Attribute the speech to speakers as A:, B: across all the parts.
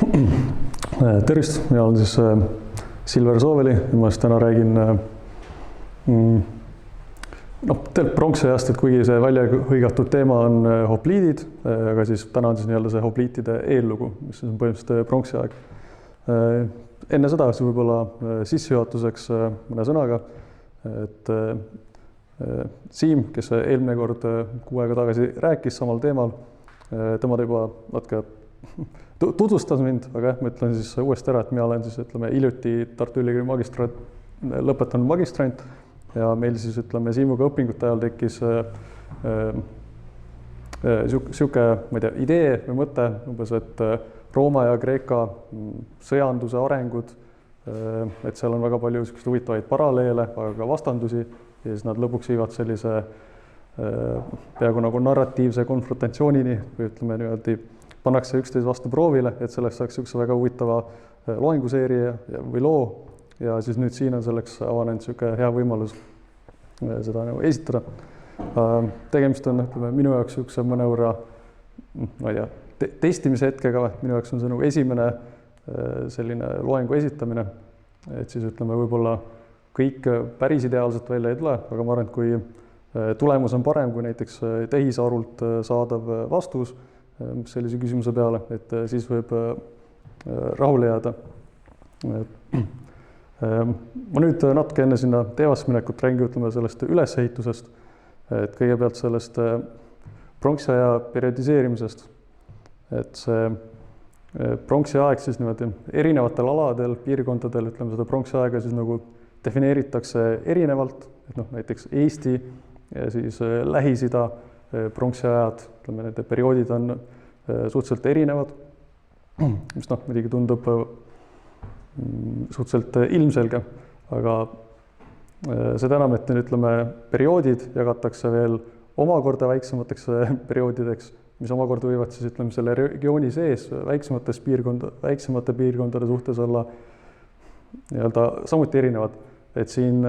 A: Tervist, mina olen siis Silver Sooveli ja ma siis täna räägin pronksiajast, et kuigi see välja hõigatud teema on hopliidid, aga siis täna on siis nii-öelda see hopliitide eellugu, mis on põhimõtteliselt pronksiaeg. Enne seda siis võib-olla sissejuhatuseks mõne sõnaga, et Siim, kes eelmine kord 6 aega tagasi rääkis samal teemal, tema juba natuke tutvustas mind, aga jah, ma ütlen siis uuesti ära, et mina olen siis, hiljuti Tartu Ülikooli lõpetanud magistrant ja meil siis, Siimuga õpingute ajal tekkis sihuke, ma ei tea, idee või mõte umbes, et Rooma ja Kreeka sõjanduse arengud, et seal on väga palju selliseid huvitavaid paralleele, aga ka vastandusi ja siis nad lõpuks viivad sellise peaaegu nagu narratiivse konfrontatsioonini või niimoodi pannakse üksteise vastu proovile, et selleks saaks üks väga huvitava loenguseeria või loo ja siis nüüd siin on selleks avanenud sihuke hea võimalus seda nagu esitada. Tegemist on minu jaoks üks mõnevõrra, ma ei tea, testimise hetkega, minu jaoks on see nagu esimene selline loengu esitamine, et siis võib-olla kõik päris ideaalselt välja ei tule, aga ma arvan, et kui tulemus on parem kui näiteks tehisarult saadav vastus sellise küsimuse peale, et siis võib rahule jääda. Ma nüüd natuke enne sinna teemasse minekut räägin sellest ülesehitusest, et kõigepealt sellest pronksiaja periodiseerimisest, et see pronksiaeg siis niimoodi erinevatel aladel, piirkondadel, seda pronksiaega siis nagu defineeritakse erinevalt, et näiteks Eesti ja siis Lähis-Ida pronksiajad, nende perioodid on suhteliselt erinevad, mis muidugi tundub suhteliselt ilmselge, aga seda enam, et perioodid jagatakse veel omakorda väiksemateks perioodideks, mis omakorda võivad siis selle regiooni sees väiksemate piirkondade suhtes olla nii-öelda samuti erinevad, et siin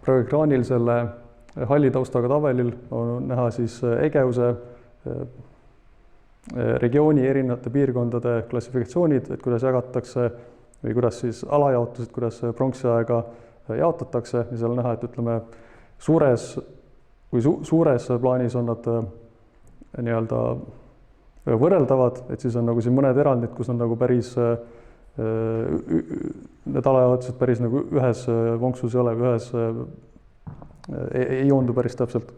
A: praegu ekraanil selle halli taustaga tabelil on näha siis Egeuse regiooni erinevate piirkondade klassifikatsioonid, et kuidas jagatakse või kuidas siis alajaotused, kuidas pronksiaega jaotatakse ja seal näha, et suures plaanis on nad nii-öelda võrreldavad, et siis on nagu siin mõned erandid, kus on nagu päris need alajaotused päris nagu ühes vonksus ei ole, ühes ei joondu päris täpselt.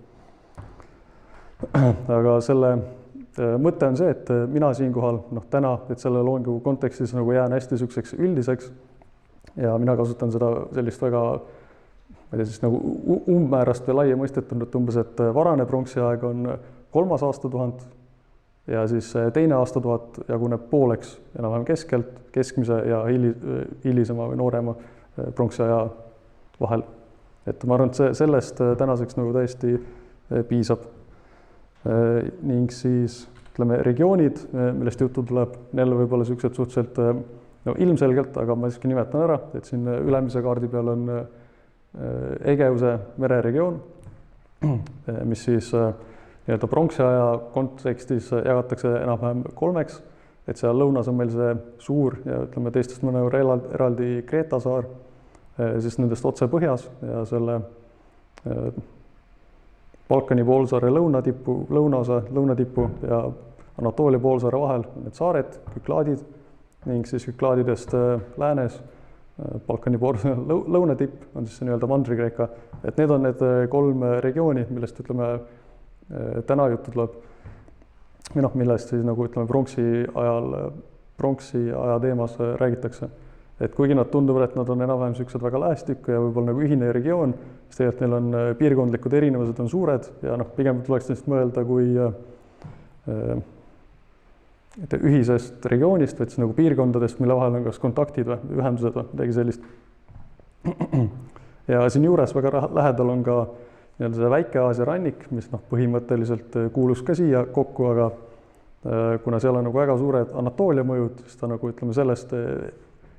A: Aga selle mõte on see, et mina siinkohal täna, et selle loengu kontekstis nagu jään hästi sükseks üldiseks ja mina kasutan seda sellist väga, ma ei tea siis nagu umbmäärast või laia mõistetanud, umbes, et varane pronksiaeg on 3. aastatuhand ja siis teine aastatuhat jaguneb pooleks enam-vähem keskelt, keskmise ja hilisema või noorema pronksiaja vahel. Et ma arvan, et sellest tänaseks nagu täiesti piisab. Ning siis regioonid, millest juttu tuleb, neil võib-olla sellised suhteliselt ilmselgelt, aga ma siiski nimetan ära, et siin ülemise kaardi peal on Egeuse mereregioon, mis siis nii-öelda pronksiaja kontekstis jagatakse enam-vähem 3, et seal lõunas on meil see suur ja teistest mõnevõrra eraldi Kreeta saar, siis nendest otse põhjas ja selle Balkani poolsaare lõunatipu ja Anatoolia poolsaare vahel need saared, Küklaadid ning siis Küklaadidest läänes Balkani poolsaare lõunatipp on siis see nii-öelda Mandri-Kreeka, et need on need 3 regiooni, millest täna juttu tuleb, millest siis nagu pronksiaja teemas räägitakse. Et kuigi nad tunduvad, et nad on enam-vähem sellised väga lähestikku ja võib-olla nagu ühine regioon, siis tegelikult neil on piirkondlikud erinevused on suured ja pigem tuleks neist mõelda kui ühisest regioonist, või nagu piirkondadest, mille vahel on kas kontaktid või ühendused või midagi sellist. Ja siin juures väga lähedal on ka see Väike-Aasia rannik, mis põhimõtteliselt kuulus ka siia kokku, aga kuna seal on nagu väga suured Anatoolia mõjud, siis ta nagu sellest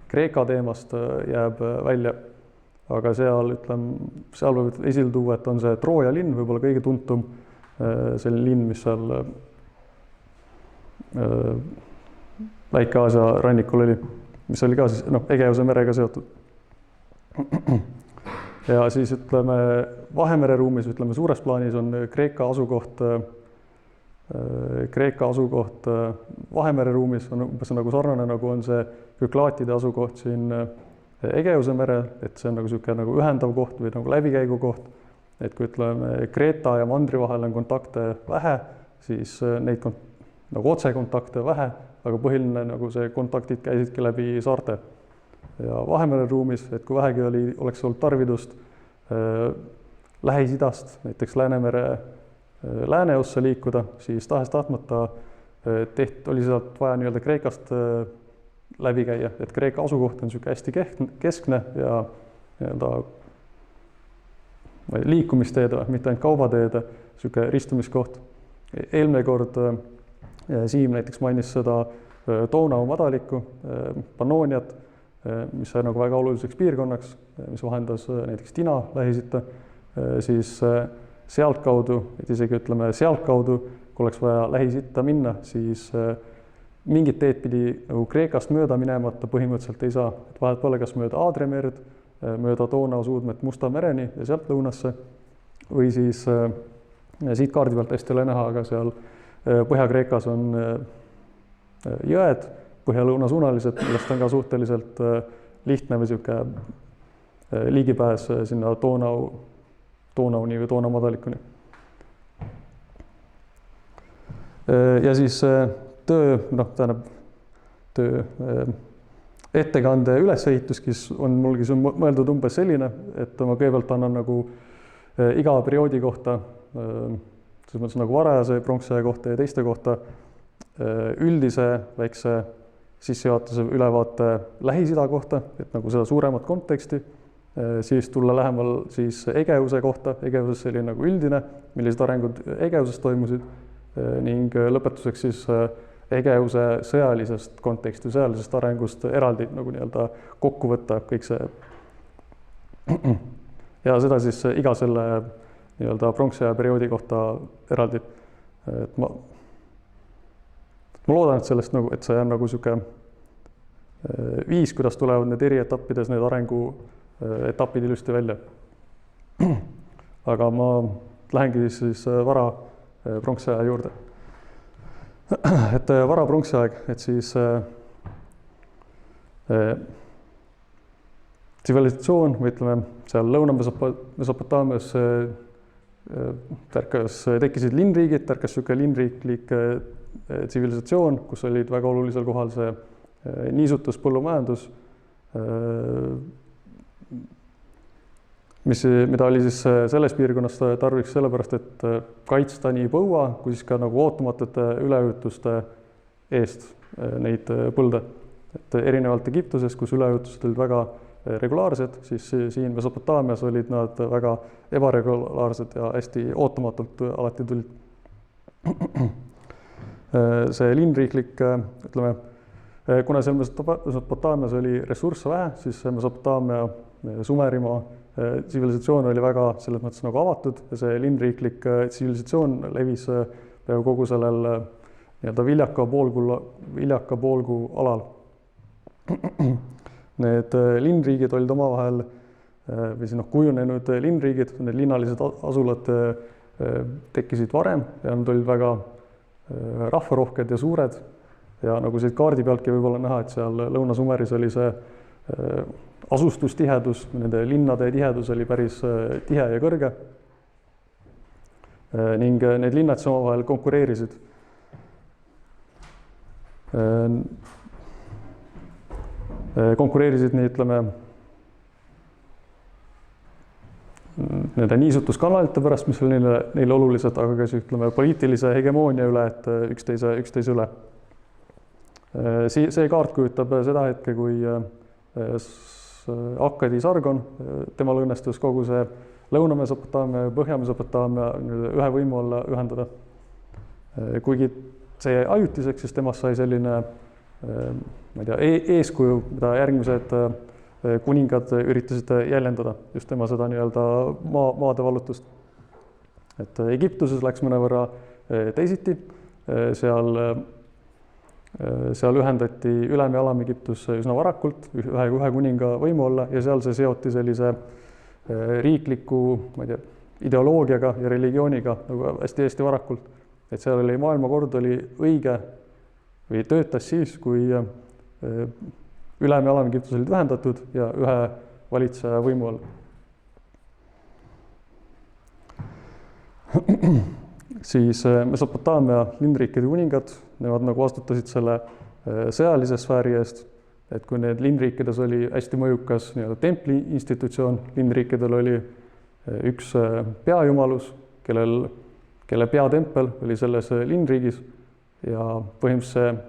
A: Kreeka teemast jääb välja, aga seal võib esile tuua, et on see Trooja linn, võib-olla kõige tuntum selline linn, mis seal Väike-Aasia rannikul oli, mis oli ka siis Egeuse merega seotud. Ja siis ütleme Vahemere ruumis, ütleme suures plaanis on Kreeka asukoht Vahemere ruumis on umbes nagu sarnane, nagu on see Küklaatide asukoht siin Egeuse merel, et see on nagu niisugune nagu ühendav koht või nagu läbikäigu koht. Et kui ütleme Kreeta ja mandri vahel on kontakte vähe, siis neid nagu otsekontakte vähe, aga põhiline nagu see kontaktid käisidki läbi saarte. Ja Vahemere ruumis, et kui vähegi oleks olnud tarvidust Lähis-Idast, näiteks Läänemere lääneossa liikuda, siis tahes-tahtmata oli sealt vaja nii-öelda Kreekast läbi käia, et Kreeka asukoht on niisugune hästi keskne ja nii-öelda liikumisteede, mitte ainult kaubateede, niisugune ristumiskoht. Eelmine kord Siim näiteks mainis seda Donau madalikku, Pannooniat, mis sai nagu väga oluliseks piirkonnaks, mis vahendas näiteks Dina Lähis-Itta, siis sealtkaudu, et isegi ütleme sealtkaudu, kui oleks vaja Lähis-Itta minna, siis mingit teed pidi nagu Kreekast mööda minemata põhimõtteliselt ei saa. Et vahet pole kas mööda Aadria merd, mööda Donau suudmet Musta mereni ja sealt lõunasse, või siis siit kaardi pealt hästi ei ole näha, aga seal Põhja-Kreekas on jõed, põhja-lõunasuunalised, millest on ka suhteliselt lihtne või niisugune ligipääs sinna Donauni või Donau madalikuni. Ja siis töö ettekande ülesehituski on mulgi mõeldud umbes selline, et ma kõigepealt annan nagu iga perioodi kohta, selles mõttes nagu varajase pronksiaja kohta ja teiste kohta üldise väikse sissejuhatuse ülevaate Lähis-Ida kohta, et nagu seda suuremat konteksti, siis tulla lähemal siis Egeuse kohta, Egeuses oli nagu üldine, millised arengud Egeuses toimusid ning lõpetuseks siis Egeuse sõjalisest konteksti, sõjalisest arengust eraldi nagu nii-öelda kokku võtta kõik see. Ja seda siis iga selle nii-öelda pronksiaja perioodi kohta eraldi. Et ma loodan, et sellest nagu, et see on nagu niisugune viis, kuidas tulevad need eri etappides need arengu etapid ilusti välja. Aga ma lähengi siis vara pronksiaja juurde. Et vara pronksiaeg, et siis tsivilisatsioon või ütleme seal Lõuna-Mesopotaamias tekkisid linnriigid, tärkas niisugune linnriiklik tsivilisatsioon, kus olid väga olulisel kohal see niisutus põllumajandus, mida oli siis selles piirkonnas tarviks sellepärast, et kaitsta nii põua, kui siis ka nagu ootamatute üleujutuste eest neid põlde. Et erinevalt Egiptuses, kus üleujutused olid väga regulaarsed, siis siin Mesopotaamias olid nad väga ebaregulaarsed ja hästi ootamatult alati tulid. See linnriiklik, ütleme, kuna seal Mesopotaamias oli ressursse vähe, siis Mesopotaamia Sumerimaa tsivilisatsioon oli väga selles mõttes nagu avatud ja see linnriiklik tsivilisatsioon levis peaaegu kogu sellel nii-öelda viljaka poolgu alal. Need linnriigid olid omavahel või siis kujunenud linnriigid, need linnalised asulad tekkisid varem ja nad olid väga rahvarohked ja suured ja nagu siit kaardi pealtki võib-olla näha, et seal Lõuna-Sumeris oli see asustustihedus, nende linnade tihedus oli päris tihe ja kõrge ning need linnad omavahel konkureerisid. Konkureerisid nii, ütleme, nende niisutuskanalite pärast, mis oli neile olulised, aga ka ütleme, poliitilise hegemoonia üle, et üksteise üle. See kaart kujutab seda hetke, kui Akkadi Sargon, temal õnnestus kogu see Lõuna-Mesopotaamia ja Põhja-Mesopotaamia ühe võimu alla ühendada. Kuigi see ajutiseks, siis temast sai selline ma ei tea, eeskuju, mida järgmised kuningad üritasid jäljendada, just tema seda nii-öelda maade vallutust. Et Egiptuses läks mõnevõrra teisiti, seal seal ühendati Ülem- ja Alam-Egiptus üsna varakult ühe kuninga võimu alla ja seal see seoti sellise riikliku, ma ei tea, ideoloogiaga ja religiooniga nagu hästi-hästi varakult. Et seal oli maailmakord oli õige või töötas siis, kui Ülem- ja Alam-Egiptus olid ühendatud ja ühe valitseja võimu all. Siis Mesopotaamia linnriikide kuningad, nemad nagu vastutasid selle sõjalise sfääri eest, et kui need linnriikides oli hästi mõjukas nii-öelda templi institutsioon, linnriikidel oli üks peajumalus, kelle peatempel oli selles linnriigis ja põhimõtteliselt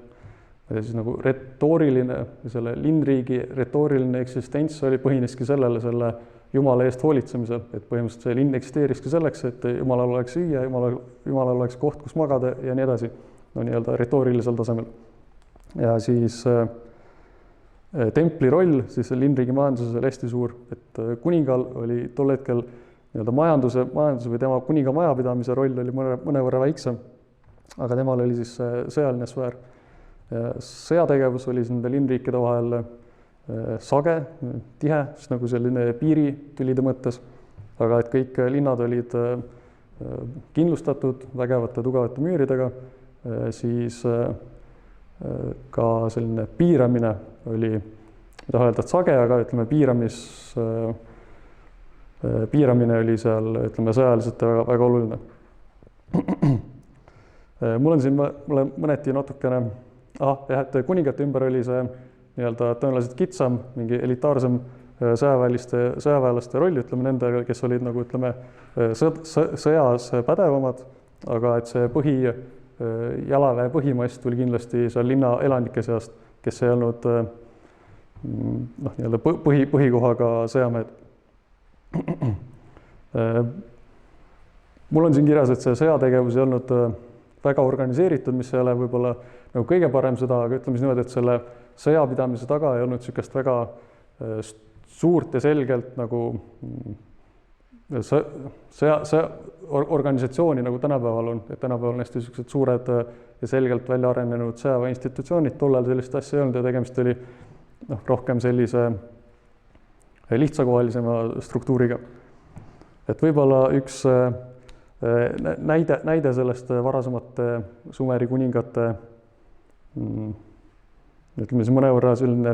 A: siis nagu retooriline, selle linnriigi retooriline eksistents oli põhineski selle Jumala eest hoolitsemisel, et põhimõtteliselt see linn eksisteeriski selleks, et Jumalal oleks süüa, Jumalal oleks koht, kus magada ja nii edasi, no nii-öelda retoorilisel tasemel. Ja siis templi roll siis linnriigi majanduses oli hästi suur, et kuningal oli tol hetkel nii-öelda majanduse või tema kuninga majapidamise roll oli mõnevõrra väiksem, aga temal oli siis sõjaline sfäär. Sõjategevus oli nende linnriikide vahel sage, tihe, siis nagu selline piiritülide mõttes, aga et kõik linnad olid kindlustatud vägevate tugevate müüridega, siis ka selline piiramine oli, ei taha öelda, et sage, aga ütleme, piiramine oli seal, ütleme, sõjaliselt väga oluline. Mul on siin mõneti natukene, et kuningate ümber oli see nii-öelda tõenäoliselt kitsam, mingi elitaarsem sõjaväelaste roll, ütleme nendele, kes olid nagu ütleme sõjas pädevamad, aga et see jalaväe põhimast tuli kindlasti seal linna elanike seast, kes ei olnud nii-öelda põhikohaga sõjamehed. Mul on siin kirjas, et see sõjategevus ei olnud väga organiseeritud, mis ei ole võib-olla nagu kõige parem seda, aga ütleme siis niimoodi, et selle sõjapidamise taga ei olnud niisugust väga suurt ja selgelt nagu organisatsiooni nagu tänapäeval on, et tänapäeval on hästi niisugused suured ja selgelt välja arenenud sõjaväe institutsioonid, tollal sellist asja ei olnud ja tegemist oli rohkem sellise lihtsakohalisema struktuuriga. Et võib-olla üks näide sellest varasemate Sumeri kuningate ütleme siis mõnevõrra selline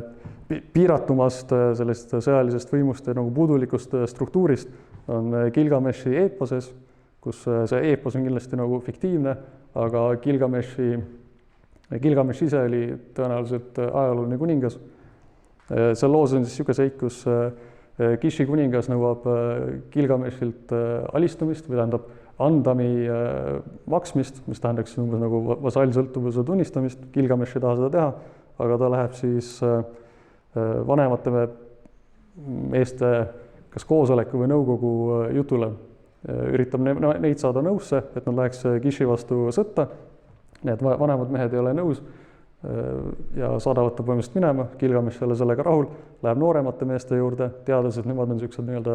A: piiratumast sellest sõjalisest võimust ja nagu puudulikust struktuurist on Gilgameshi eeposes, kus see eepos on kindlasti nagu fiktiivne, aga Gilgamesh ise oli tõenäoliselt ajalooline kuningas. Seal loos on siis niisugune seik, kus Kishi kuningas nõuab Gilgameshilt alistumist või tähendab andami maksmist, mis tähendaks umbes nagu vasallsõltuvuse tunnistamist. Gilgamesh ei taha seda teha, aga ta läheb siis vanemate meeste kas koosoleku või nõukogu jutule. Üritab neid saada nõusse, et nad läheks Kishi vastu sõtta. Need vanemad mehed ei ole nõus ja saadavad ta põhimõtteliselt minema. Gilgamesh ei ole sellega rahul, läheb nooremate meeste juurde, teades, et nemad on niisugused nii-öelda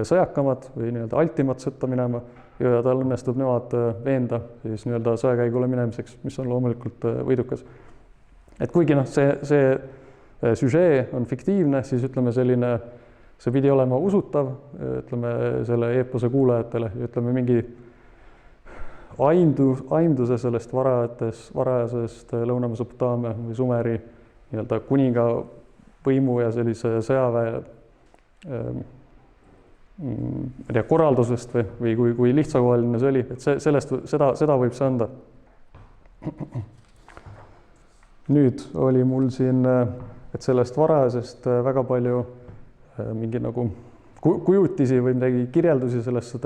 A: sõjakamad või nii-öelda altimad sõtta minema ja tal õnnestub nemad veenda siis nii-öelda sõjakäigule minemiseks, mis on loomulikult võidukas. Et kuigi see süžee on fiktiivne, siis ütleme selline, see pidi olema usutav, ütleme selle eepose kuulajatele, ütleme mingi aimduse sellest varajasest Lõuna-Mesopotaamia või Sumeri nii-öelda kuninga võimu ja sellise sõjaväe korraldusest või kui lihtsakohaline see oli, et seda võib see anda. Nüüd oli mul siin, et sellest varajasest väga palju mingi nagu kujutisi või midagi kirjeldusi sellest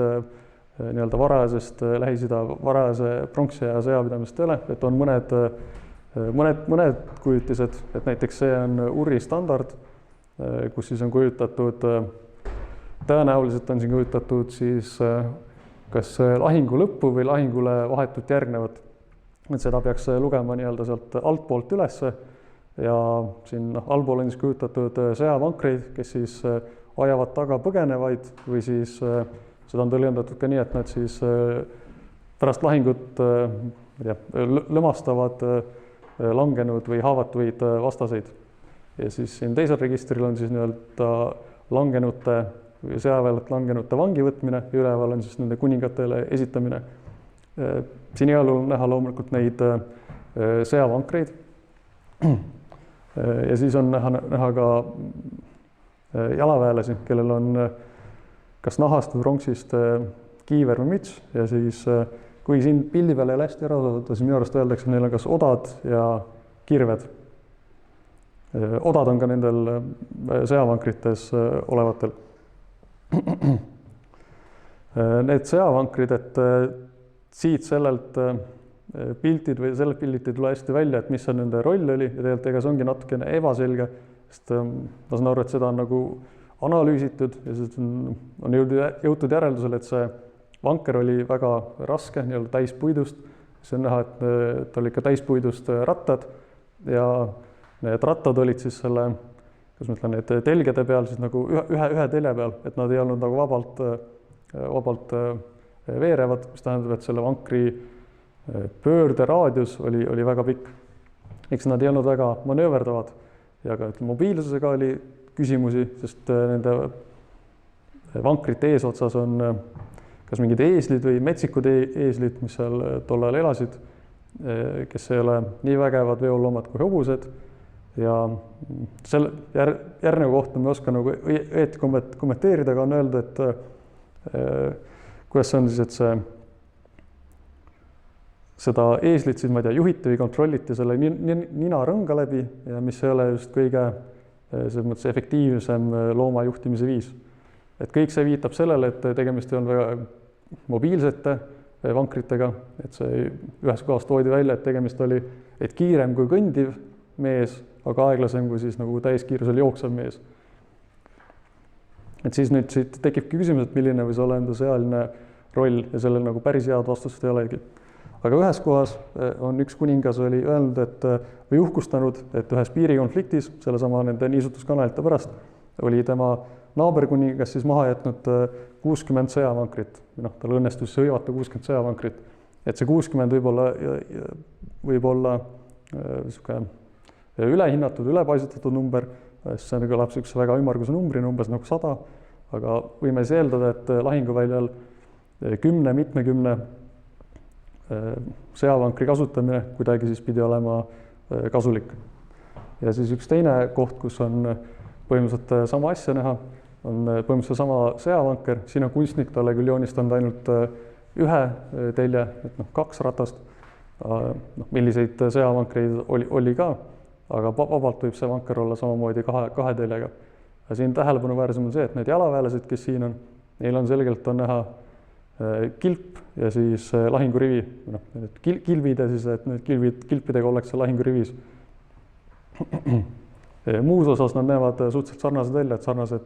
A: nii-öelda varajasest Lähis-Ida varajase pronksiaja sõjapidamist ei ole, et on mõned kujutised, et näiteks see on Uri standard, kus siis on kujutatud, tõenäoliselt on siin kujutatud siis kas lahingu lõppu või lahingule vahetult järgnevat. Et seda peaks lugema nii-öelda sealt altpoolt ülesse ja siin allpool on siis kujutatud sõjavankreid, kes siis ajavad taga põgenevaid või siis seda on tõlgendatud ka nii, et nad siis pärast lahingut lõmastavad langenud või haavatuid vastaseid. Ja siis siin teisel registril on siis nii-öelda langenute või sõjaväelt langenute vangi võtmine ja üleval on siis nende kuningatele esitamine. Siin igal juhul on näha loomulikult neid sõjavankreid. Ja siis on näha ka jalaväelasi, kellel on kas nahast või pronksist kiiver või müts ja siis kui siin pildi peal ei ole hästi ära osata, siis minu arust öeldakse, et neil on kas odad ja kirved. Odad on ka nendel sõjavankrites olevatel. Need sõjavankrid, et siit sellelt piltid või sellelt pildilt ei tule hästi välja, et mis on nende roll oli ja tegelikult ega see ongi natukene ebaselge, sest ma saan aru, et seda on nagu analüüsitud ja siis on jõutud järeldusele, et see vanker oli väga raske, nii-öelda täispuidust. See on näha, et oli ikka täispuidust rattad ja need rattad olid siis selle, kuidas ma ütlen, need telgede peal siis nagu ühe telje peal, et nad ei olnud nagu vabalt veerevad, mis tähendab, et selle vankri pöörde raadius oli väga pikk. Eks nad ei olnud väga manööverdavad ja ka mobiilsusega oli küsimusi, sest nende vankrite eesotsas on kas mingid eeslid või metsikud eeslid, mis seal tol ajal elasid, kes ei ole nii vägevad veoloomad kui hobused ja selle järgneva kohta ma ei oska nagu õieti kommenteerida, aga on öelda, et kuidas see on siis, et seda eeslit siis, ma ei tea, juhiti või kontrolliti selle ninarõnga läbi ja mis ei ole just kõige selles mõttes efektiivsem looma juhtimise viis. Et kõik see viitab sellele, et tegemist ei olnud väga mobiilsete vankritega, et see ühes kohas toodi välja, et tegemist oli kiirem kui kõndiv mees, aga aeglasem kui siis nagu täiskiirusel jooksev mees. Et siis nüüd siit tekibki küsimus, et milline võis olla enda sõjaline roll ja sellel nagu päris head vastust ei olegi. Aga ühes kohas on üks kuningas oli öelnud, või uhkustanud, et ühes piirikonfliktis, sellesama nende niisutuskanalite pärast, oli tema naaberkuningas siis maha jätnud 60 sõjavankrit. Tal õnnestus hõivata 60 sõjavankrit. Et see 60 võib olla ülehinnatud, ülepaisutatud number, see kõlab üks väga ümmarguse numbrini, umbes nagu 100, aga võime siis eeldada, et lahinguväljal 10-mitmekümne sõjavankri kasutamine kuidagi siis pidi olema kasulik. Ja siis üks teine koht, kus on põhimõtteliselt sama asja näha, on põhimõtteliselt sama sõjavanker, siin on kunstnik talle küll joonistanud ainult ühe telje, et 2 ratast, milliseid sõjavankreid oli ka, aga vabalt võib see vanker olla samamoodi 2 teljega. Ja siin tähelepanuväärsem on see, et need jalaväelased, kes siin on, neil on selgelt on näha kilp ja siis lahingurivi, kilvid ja siis, et need kilpidega ollakse lahingurivis. Muus osas nad näevad suhteliselt sarnased välja, et sarnased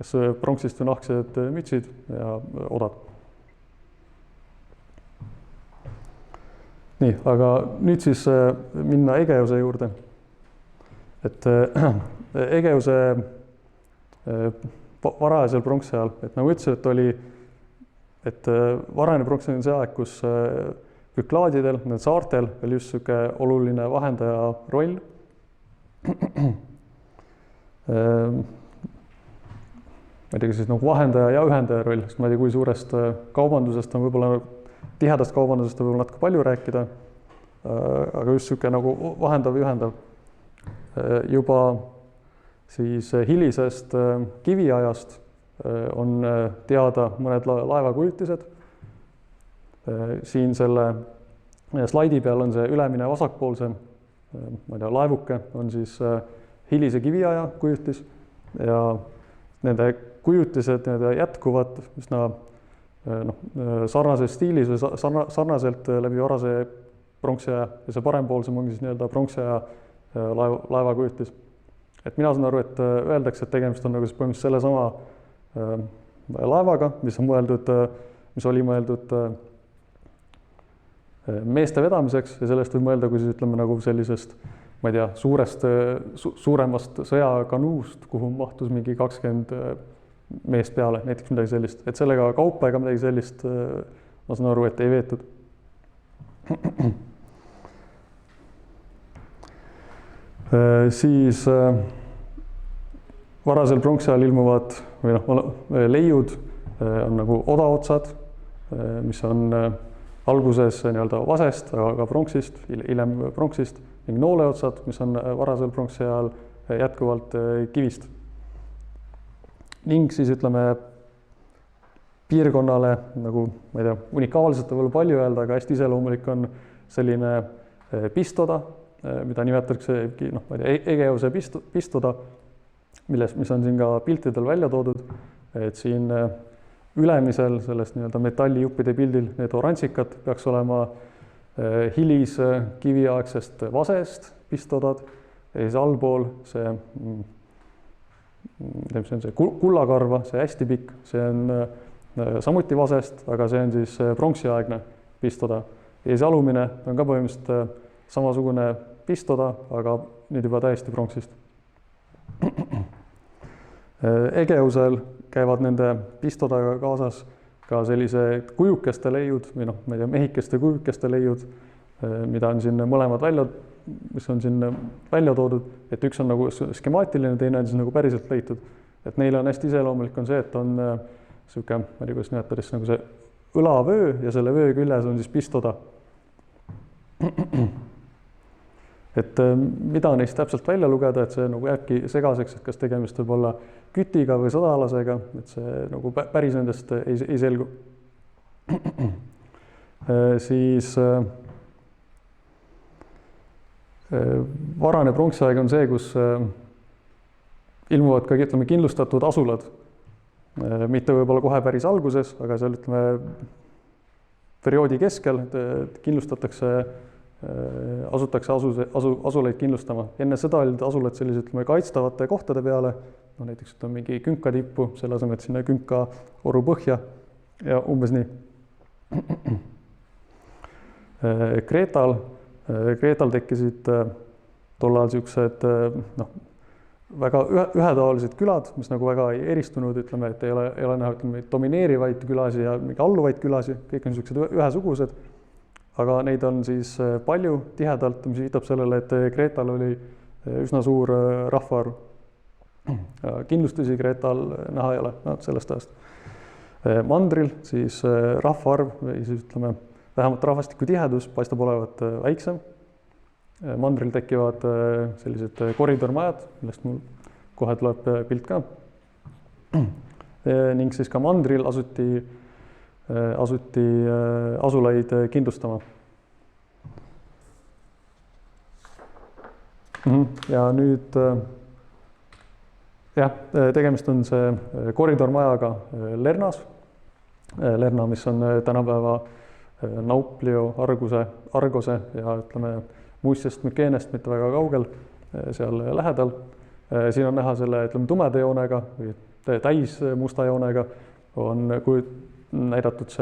A: kas pronksist või nahksed mütsid ja odad. Nii, aga nüüd siis minna Egeuse juurde. Et Egeuse varajasel pronksi ajal, et nagu ütlesin, et varajane pronks on see aeg, kus Küklaadidel, need saartel oli just selline oluline vahendaja roll. Ma ei tea, siis nagu vahendaja ja ühendaja roll, sest ma ei tea, kui suurest kaubandusest on võib-olla tihedast kaubandusest on võib-olla natuke palju rääkida, aga just selline nagu vahendav ja ühendav. Juba siis hilisest kiviajast on teada mõned laevakujutised. Siin selle slaidi peal on see ülemine vasakpoolse laevuke, on siis hilise kiviaja kujutis ja nende kujutised jätkuvad üsna sarnases stiilis või sarnaselt läbi varase pronksiaja ja see parempoolsem ongi siis nii-öelda pronksiaja laevakujutis. Et mina saan aru, et öeldakse, et tegemist on nagu põhimõtteliselt selle sama laevaga, mis oli mõeldud meeste vedamiseks ja sellest võib mõelda, kui siis ütleme nagu sellisest, ma ei tea, suuremast sõjakanuust, kuhu mahtus mingi 20 meest peale, näiteks midagi sellist. Et sellega kaupa ega midagi sellist, ma saan aru, et ei veetud. Siis varasel pronksiajal ilmuvad või leiud on nagu odaotsad, mis on alguses nii-öelda vasest, aga ka pronksist, hiljem pronksist ning nooleotsad, mis on varasel pronksiajal jätkuvalt kivist. Ning siis ütleme piirkonnale nagu, ma ei tea, unikaalselt võib-olla palju öelda, aga hästi iseloomulik on selline pistoda, mida nimetatakse Egeuse pistoda, mis on siin ka piltidel välja toodud, et siin ülemisel sellest nii-öelda metallijuppide pildil need oranžikad peaks olema hilis kiviaegsest vasest pistodad ja siis allpool see kullakarva, see hästi pikk, see on samuti vasest, aga see on siis pronksiaegne pistoda. Ja siis alumine on ka põhimõtteliselt samasugune pistoda, aga nüüd juba täiesti pronksist. Egeusel käivad nende pistodaga kaasas ka sellise kujukeste leiud või ma ei tea, mehikeste kujukeste leiud, mida on siin mõlemad mis on siin välja toodud, et üks on nagu skemaatiline, teine on siis nagu päriselt leitud. Et neile on hästi iseloomulik on see, et on siuke, ma ei tea, kuidas nimetada, nagu see õlavöö ja selle vöö küljes on siis pistoda. Et mida neist täpselt välja lugeda, et see nagu jääbki segaseks, et kas tegemist võib olla kütiga või sõdalasega, et see nagu päris nendest ei selgu. Siis varane pronksiaeg on see, kus ilmuvad ka kindlustatud asulad. Mitte võib-olla kohe päris alguses, aga seal perioodi keskel kindlustatakse, asutakse asulaid kindlustama. Enne seda olid asulad sellised kaitstavate kohtade peale, näiteks mingi künka tippu, selle asemel, et sinna künka oru põhja ja umbes nii. Kreetal tekkisid tollal siuksed väga ühetaolised külad, mis nagu väga ei eristunud, et ei ole näha domineerivaid külasi ja alluvaid külasi, kõik on siuksed ühesugused, aga neid on siis palju tihedalt, mis viitab sellele, et Kreetal oli üsna suur rahvaarv. Kindlustusi Kreetal näha ei ole, sellest ajast. Mandril siis rahvaarv või siis vähemalt rahvastiku tihedus paistab olevat väiksem. Mandril tekivad sellised koridormajad, millest mul kohe tuleb pilt ka. Ning siis ka mandril asuti asulaid kindlustama. Ja nüüd tegemist on see koridormajaga Lernas. Lerna, mis on tänapäeva Nauplio, Argose ja Muistest Mükeenest mitte väga kaugel seal lähedal. Siin on näha selle tumeda joonega või täis musta joonega on näidatud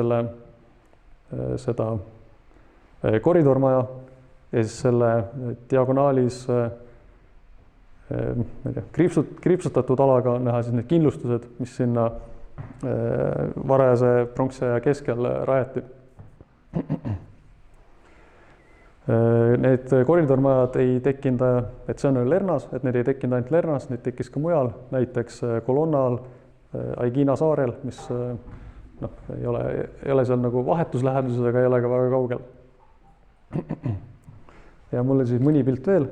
A: seda koridormaja ja siis selle diagonaalis kriipsutatud alaga on näha siis need kindlustused, mis sinna varajase pronksiaja keskel rajati. Need koridormajad ei tekkinud, et see on Lernas, et need ei tekkinud ainult Lernas, need tekkis ka mujal, näiteks Colonnal, Aegina saarel, mis ei ole seal nagu vahetusläheduses, aga ei ole ka väga kaugel. Ja mul on siis mõni pilt veel.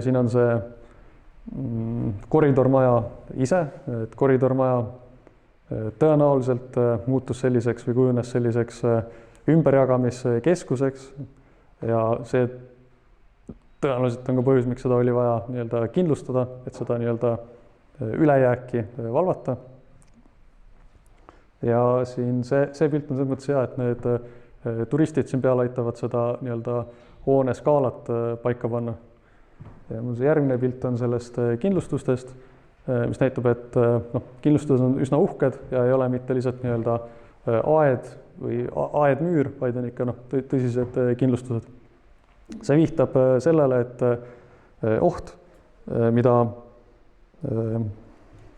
A: Siin on see koridormaja ise, et koridormaja tõenäoliselt muutus selliseks või kujunes selliseks ümberjagamiskeskuseks ja see tõenäoliselt on ka põhjus, miks seda oli vaja nii-öelda kindlustada, et seda nii-öelda ülejääki valvata. Ja siin see pilt on selles mõttes hea, et need turistid siin peal aitavad seda nii-öelda hoone skaalat paika panna. Ja mul see järgmine pilt on sellest kindlustustest, mis näitab, et kindlustused on üsna uhked ja ei ole mitte lihtsalt nii-öelda aed või aedmüür, vaid on ikka tõsised kindlustused. See viitab sellele, et oht, mida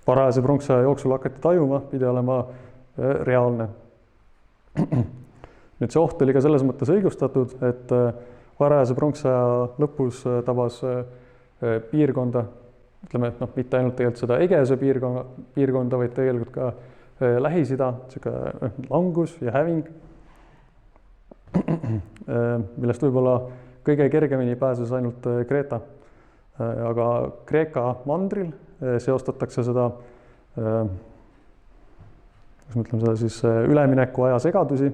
A: parajase pronksiaja jooksul hakati tajuma, pidi olema reaalne. Nüüd see oht oli ka selles mõttes õigustatud, et varajase pronksiaja lõpus tabas piirkonda, ütleme, et noh, mitte ainult tegelikult seda Egeuse piirkonda, vaid tegelikult ka Lähis-Ida, niisugune langus ja häving, millest võib-olla kõige kergemini pääses ainult Kreeta. Aga Kreeka mandril seostatakse seda, kuidas me ütleme seda siis, ülemineku aja segadusi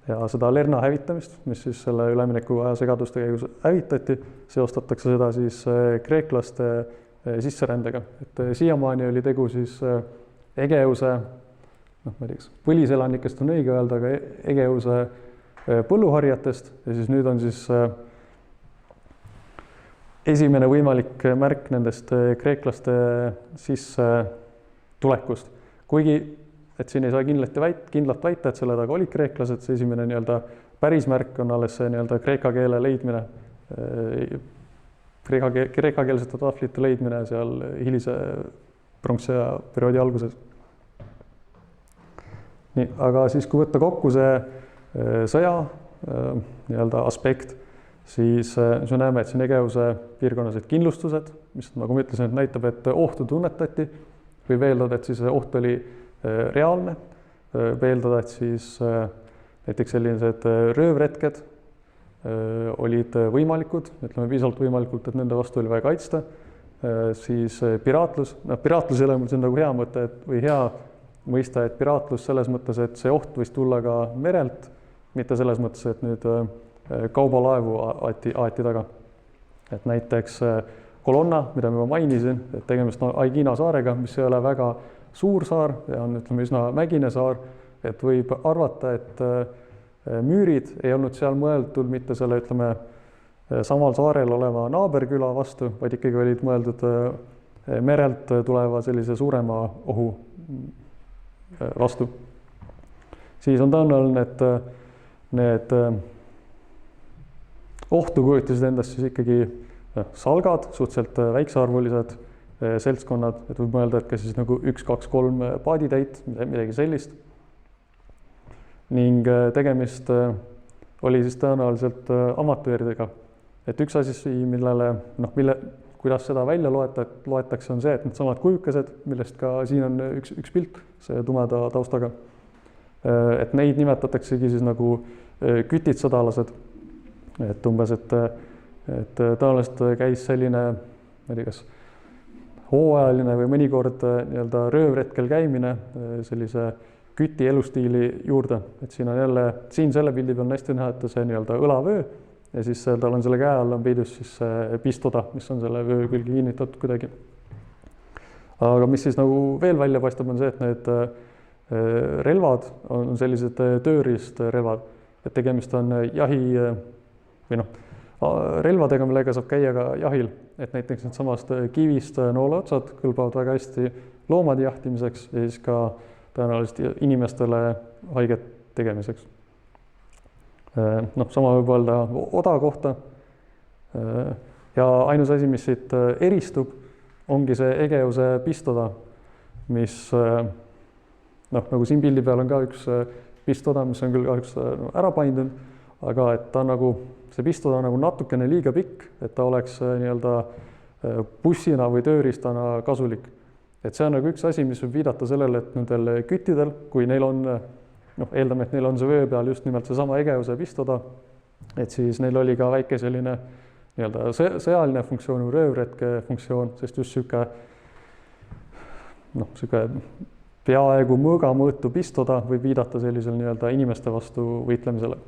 A: ja seda Lerna hävitamist, mis siis selle ülemineku aja segaduste käigus hävitati, seostatakse seda siis kreeklaste sisserändega. Et siiamaani oli tegu siis Egeuse, noh, ma ei tea, kas põliselanikest on õige öelda, aga Egeuse põlluharjatest ja siis nüüd on siis esimene võimalik märk nendest kreeklaste sisse tulekust. Kuigi, et siin ei saa kindlalt väita, et selle taga olid kreeklased, see esimene nii-öelda päris märk on alles see nii-öelda kreeka keele leidmine, kreekakeelsete tahvlite leidmine seal hilise pronksiaja perioodi alguses. Nii, aga siis kui võtta kokku see sõja nii-öelda aspekt, siis me näeme, et siin Egeuse piirkonnas olid kindlustused, mis nagu ma ütlesin, et näitab, et ohtu tunnetati või veeldada, et siis oht oli reaalne, veeldada, et siis näiteks sellised röövretked olid võimalikud, ütleme piisavalt võimalikult, et nende vastu oli vaja kaitsta, siis piraatlus, piraatlus ei ole mul siin nagu hea mõte või hea mõista, et piraatlus selles mõttes, et see oht võis tulla ka merelt, mitte selles mõttes, et nüüd kaubalaevu aeti taga. Et näiteks Colonna, mida ma mainisin, et tegemist on Aegina saarega, mis ei ole väga suur saar ja on, ütleme, üsna mägine saar, et võib arvata, et müürid ei olnud seal mõeldud mitte selle, ütleme, samal saarel oleva naaberküla vastu, vaid ikkagi olid mõeldud merelt tuleva sellise suurema ohu vastu. Siis on tõenäoline, et need ohtu kujutasid endast siis ikkagi salgad, suhteliselt väiksearvulised seltskonnad, et võib mõelda, et ka siis nagu 1, 2, 3 paaditäit, midagi sellist. Ning tegemist oli siis tõenäoliselt amatööridega. Et üks asi, kuidas seda välja loetakse, on see, et need samad kujukesed, millest ka siin on üks pilt, see tumeda taustaga. Et neid nimetataksegi siis nagu kütitsõdalased. Et umbes, et tõenäoliselt käis selline, ma ei tea, kas hooajaline või mõnikord nii-öelda röövretkel käimine sellise küti elustiili juurde. Et siin on jälle, siin selle pildi peal on hästi näha, et see nii-öelda õlavöö ja siis tal on selle käe all on peidus siis pistoda, mis on selle vöö külge kinnitatud kuidagi. Aga mis siis nagu veel välja paistab, on see, et need relvad on sellised tööriistrelvad, et tegemist on jahi või noh, relvadega, millega saab käia ka jahil, et näiteks need samast kivist nooleotsad kõlbavad väga hästi loomade jahtimiseks ja siis ka tõenäoliselt inimestele haiget tegemiseks. Noh, sama võib öelda oda kohta. Ja ainus asi, mis siit eristub, ongi see Egeuse pistoda, mis nagu siin pildi peal on ka üks pistoda, mis on küll kahjuks ära paindunud, aga et ta nagu see pistoda on nagu natukene liiga pikk, et ta oleks nii-öelda bussina või tööriistana kasulik. Et see on nagu üks asi, mis võib viidata sellele, et nendel küttidel, kui neil on, eeldame, et neil on see vöö peal just nimelt seesama Egeuse pistoda, et siis neil oli ka väike selline nii-öelda sõjaline funktsioon või röövretke funktsioon, sest just sihuke peaaegu mõõgamõõtu pistoda võib viidata sellisel nii-öelda inimeste vastu võitlemisele.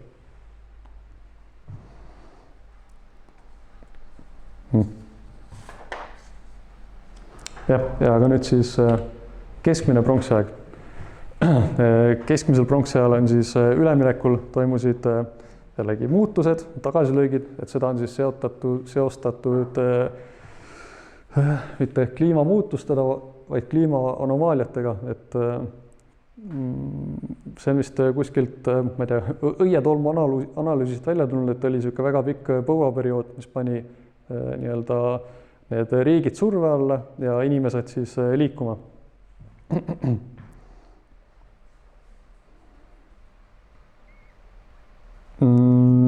A: Ja aga nüüd siis keskmine pronksiaeg. Keskmisel pronksiajal on siis üleminekul toimusid jällegi muutused, tagasilöögid, et seda on siis seostatud mitte kliimamuutustega, vaid kliimaanomaaliatega, et see on vist kuskilt, ma ei tea, õietolmu analüüsist välja tulnud, et oli niisugune väga pikk põuaperiood, mis pani nii-öelda need riigid surve alla ja inimesed siis liikuma.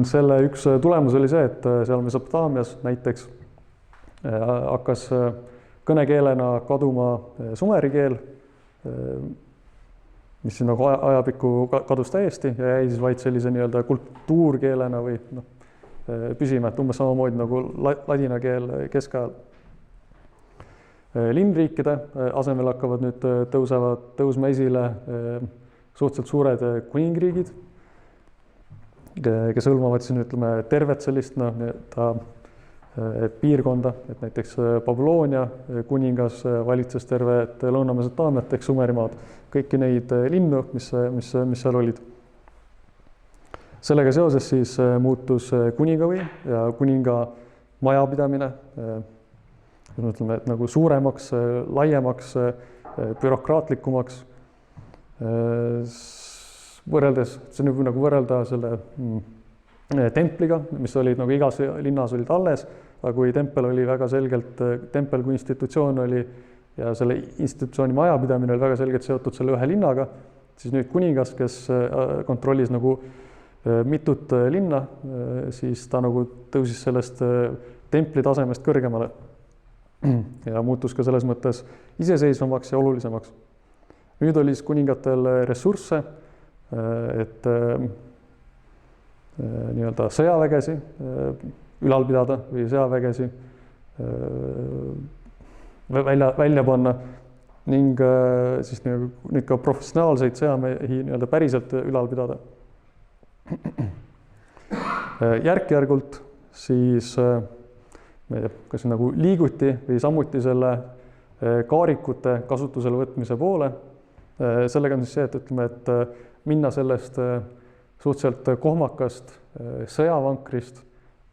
A: Selle üks tulemus oli see, et seal Mesopotaamias näiteks hakkas kõnekeelena kaduma sumeri keel, mis siis nagu ajapikku kadus täiesti ja jäi siis vaid sellise nii-öelda kultuurkeelena või püsima, et umbes samamoodi nagu ladina keel keskajal. Linnriikide asemel hakkavad nüüd tõusma esile suhteliselt suured kuningriigid, kes hõlmavad siis ütleme tervet sellist piirkonda, et näiteks Babyloonia kuningas valitses tervet Lõuna-Mesopotaamiat ehk Sumerimaad, kõiki neid linnu, mis seal olid. Sellega seoses siis muutus kuningavõim ja kuninga majapidamine, ütleme, et nagu suuremaks, laiemaks, bürokraatlikumaks võrreldes, see on nagu võrrelda selle templiga, mis olid nagu igas linnas olid alles, aga kui tempel oli väga selgelt, tempel kui institutsioon oli ja selle institutsiooni majapidamine oli väga selgelt seotud selle ühe linnaga, siis nüüd kuningas, kes kontrollis nagu mitut linna, siis ta nagu tõusis sellest templi tasemest kõrgemale ja muutus ka selles mõttes iseseisvamaks ja olulisemaks. Nüüd oli siis kuningatel ressursse, et nii-öelda sõjavägesi ülal pidada või sõjavägesi välja panna ning siis nüüd ka professionaalseid sõjamehi nii-öelda päriselt ülal pidada. Järk-järgult siis kas nagu liiguti või sammuti selle kaarikute kasutusele võtmise poole. Sellega on siis see, et ütleme, et minna sellest suhteliselt kohmakast sõjavankrist,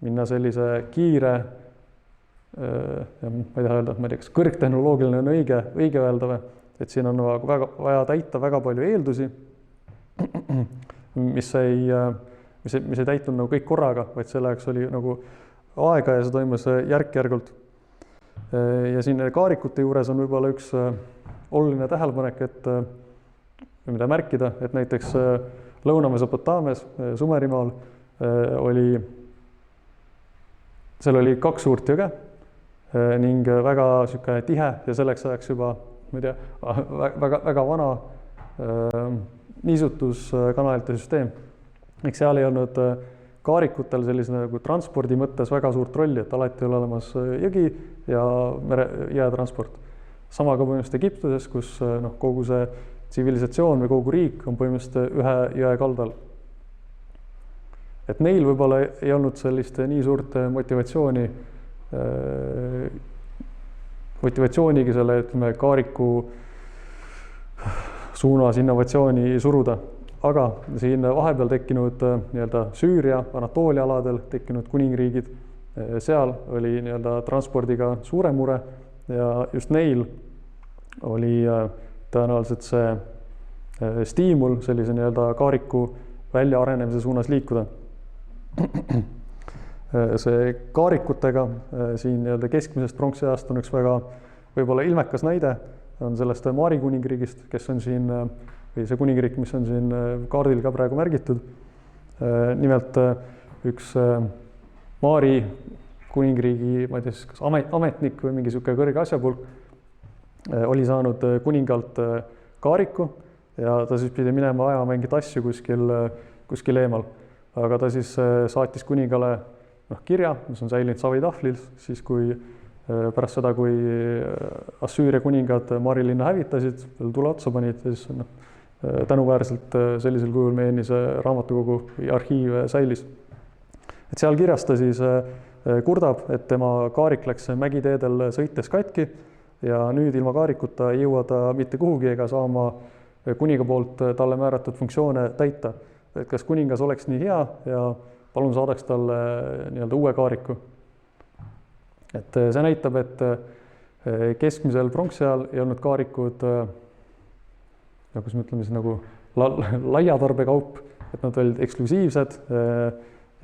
A: minna sellise kiire, ma ei taha öelda, et ma ei tea, kas kõrgtehnoloogiline on õige öelda, et siin on vaja täita väga palju eeldusi, mis ei täitunud nagu kõik korraga, vaid selleks oli nagu aega ja see toimus järk-järgult. Ja siin kaarikute juures on võib-olla üks oluline tähelepanek, et mida märkida, et näiteks Lõuna-Mesopotaamias, Sumerimaal seal oli 2 suurt jõge ning väga niisugune tihe ja selleks ajaks juba, ma ei tea, väga vana niisutuskanalite süsteem. Ehk seal ei olnud kaarikutel sellise nagu transpordi mõttes väga suurt rolli, et alati oli olemas jõgi ja jäätransport. Sama ka põhimõtteliselt Egiptuses, kus kogu see tsivilisatsioon või kogu riik on põhimõtteliselt ühe jõe kaldal. Et neil võib-olla ei olnud sellist nii suurt motivatsioonigi selle, ütleme, kaariku suunas innovatsiooni suruda. Aga siin vahepeal tekkinud nii-öelda Süüria, Anatoolia aladel tekkinud kuningriigid, seal oli nii-öelda transpordiga suure mure ja just neil oli tõenäoliselt see stiimul sellise nii-öelda kaariku väljaarenemise suunas liikuda. See kaarikutega siin nii-öelda keskmisest pronksiajast on üks väga võib-olla ilmekas näide, on sellest Mari kuningriigist, kes on siin, või see kuningriik, mis on siin kaardil ka praegu märgitud. Nimelt üks Mari kuningriigi, ma ei tea, kas ametnik või mingi niisugune kõrge asjapulk oli saanud kuningalt kaariku ja ta siis pidi minema ajama mingit asju kuskil eemal. Aga ta siis saatis kuningale kirja, mis on säilinud savitahvlil, siis kui pärast seda, kui Assüüria kuningad Mari linna hävitasid, tule otsa panid, siis tänuväärselt sellisel kujul meie see raamatukogu või arhiiv säilis. Et seal kirjas ta siis kurdab, et tema kaarik läks mägiteedel sõites katki ja nüüd ilma kaarikuta ei jõua ta mitte kuhugi ega saa oma kuninga poolt talle määratud funktsioone täita. Et kas kuningas oleks nii hea ja palun saadaks talle nii-öelda uue kaariku. Et see näitab, et keskmisel pronksiajal ei olnud kaarikud, kus me ütleme siis nagu laiatarbekaup, et nad olid eksklusiivsed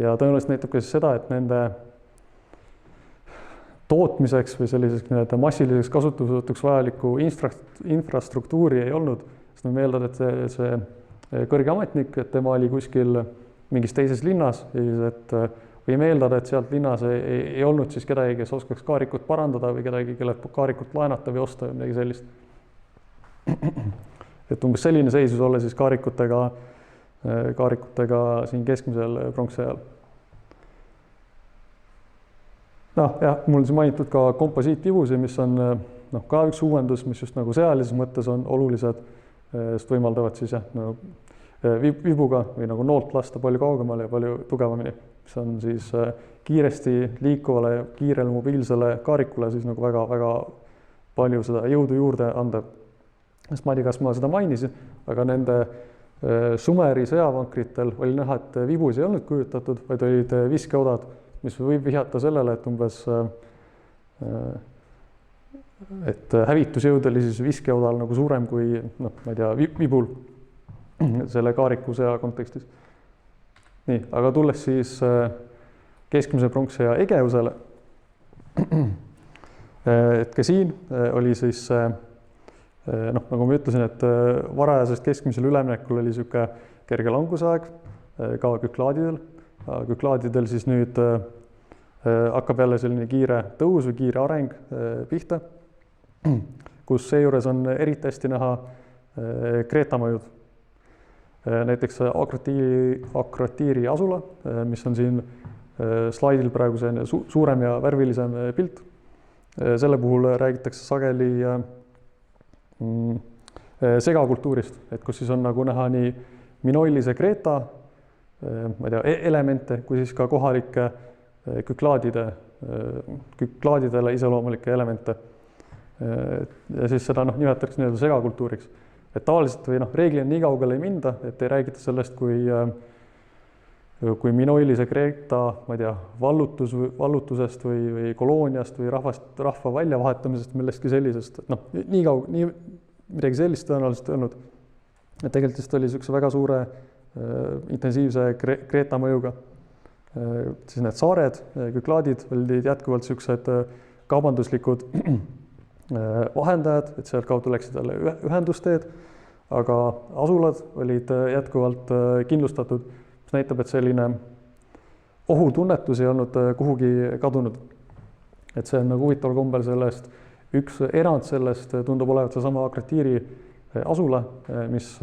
A: ja tõenäoliselt näitab ka siis seda, et nende tootmiseks või selliseks massiliseks kasutuseks vajalikku infrastruktuuri ei olnud. Sest me meeldad, et see kõrge ametnik, et tema oli kuskil mingis teises linnas, et võime eeldada, et sealt linnas ei olnud siis kedagi, kes oskaks kaarikut parandada või kedagi, kellelt kaarikut laenata või osta või midagi sellist. Et umbes selline seisus olla siis kaarikutega siin keskmisel pronksi ajal. Noh, jah, mul on siin mainitud ka komposiitvibusi, mis on ka üks uuendus, mis just nagu sõjalises mõttes on olulised, sest võimaldavad siis jah, vibuga või nagu noolt lasta palju kaugemale ja palju tugevamini, mis on siis kiiresti liikuvale, kiirele mobiilsele kaarikule siis nagu väga-väga palju seda jõudu juurde anda. Sest ma ei tea, kas ma seda mainisin, aga nende Sumeri sõjavankritel oli näha, et vibus ei olnud kujutatud, vaid olid viskeodad, mis võib vihjata sellele, et umbes et hävitusjõud oli siis viskeodal nagu suurem kui ma ei tea, vibul selle kaarikusõja kontekstis. Nii, aga tulles siis keskmise pronksiaja Egeusele, et ka siin oli siis nagu ma ütlesin, et varajasest keskmisele üleminekul oli niisugune kerge langusaeg ka küklaadidel. Küklaadidel siis nüüd hakkab jälle selline kiire tõus või kiire areng pihta, kus seejuures on eriti hästi näha Kreeta mõjud. Näiteks Akratiiri asula, mis on siin slaidil praegu see suurem ja värvilisem pilt. Selle puhul räägitakse sageli segakultuurist, et kus siis on nagu näha nii minoilise Kreeta ma ei tea, elemente, kui siis ka kohalike küklaadidele iseloomulikke elemente. Ja siis seda nimetatakse nii-öelda segakultuuriks. Et tavaliselt või reeglina nii kaugele ei minda, et ei räägita sellest, kui minoilise Kreeta, ma ei tea, vallutusest või kolooniast või rahva väljavahetamisest, millestki sellisest. Et nii midagi sellist tõenäoliselt öelnud. Et tegelikult oli niisuguse väga suure intensiivse Kreeta mõjuga. Siis need saared, küklaadid olid jätkuvalt niisugused kaubanduslikud vahendajad, et sealt kaudu läksid jälle ühendusteed, aga asulad olid jätkuvalt kindlustatud, mis näitab, et selline ohutunnetus ei olnud kuhugi kadunud. Et see on nagu huvitaval kombel sellest, üks erand sellest tundub olevat seesama Akratiiri asula, mis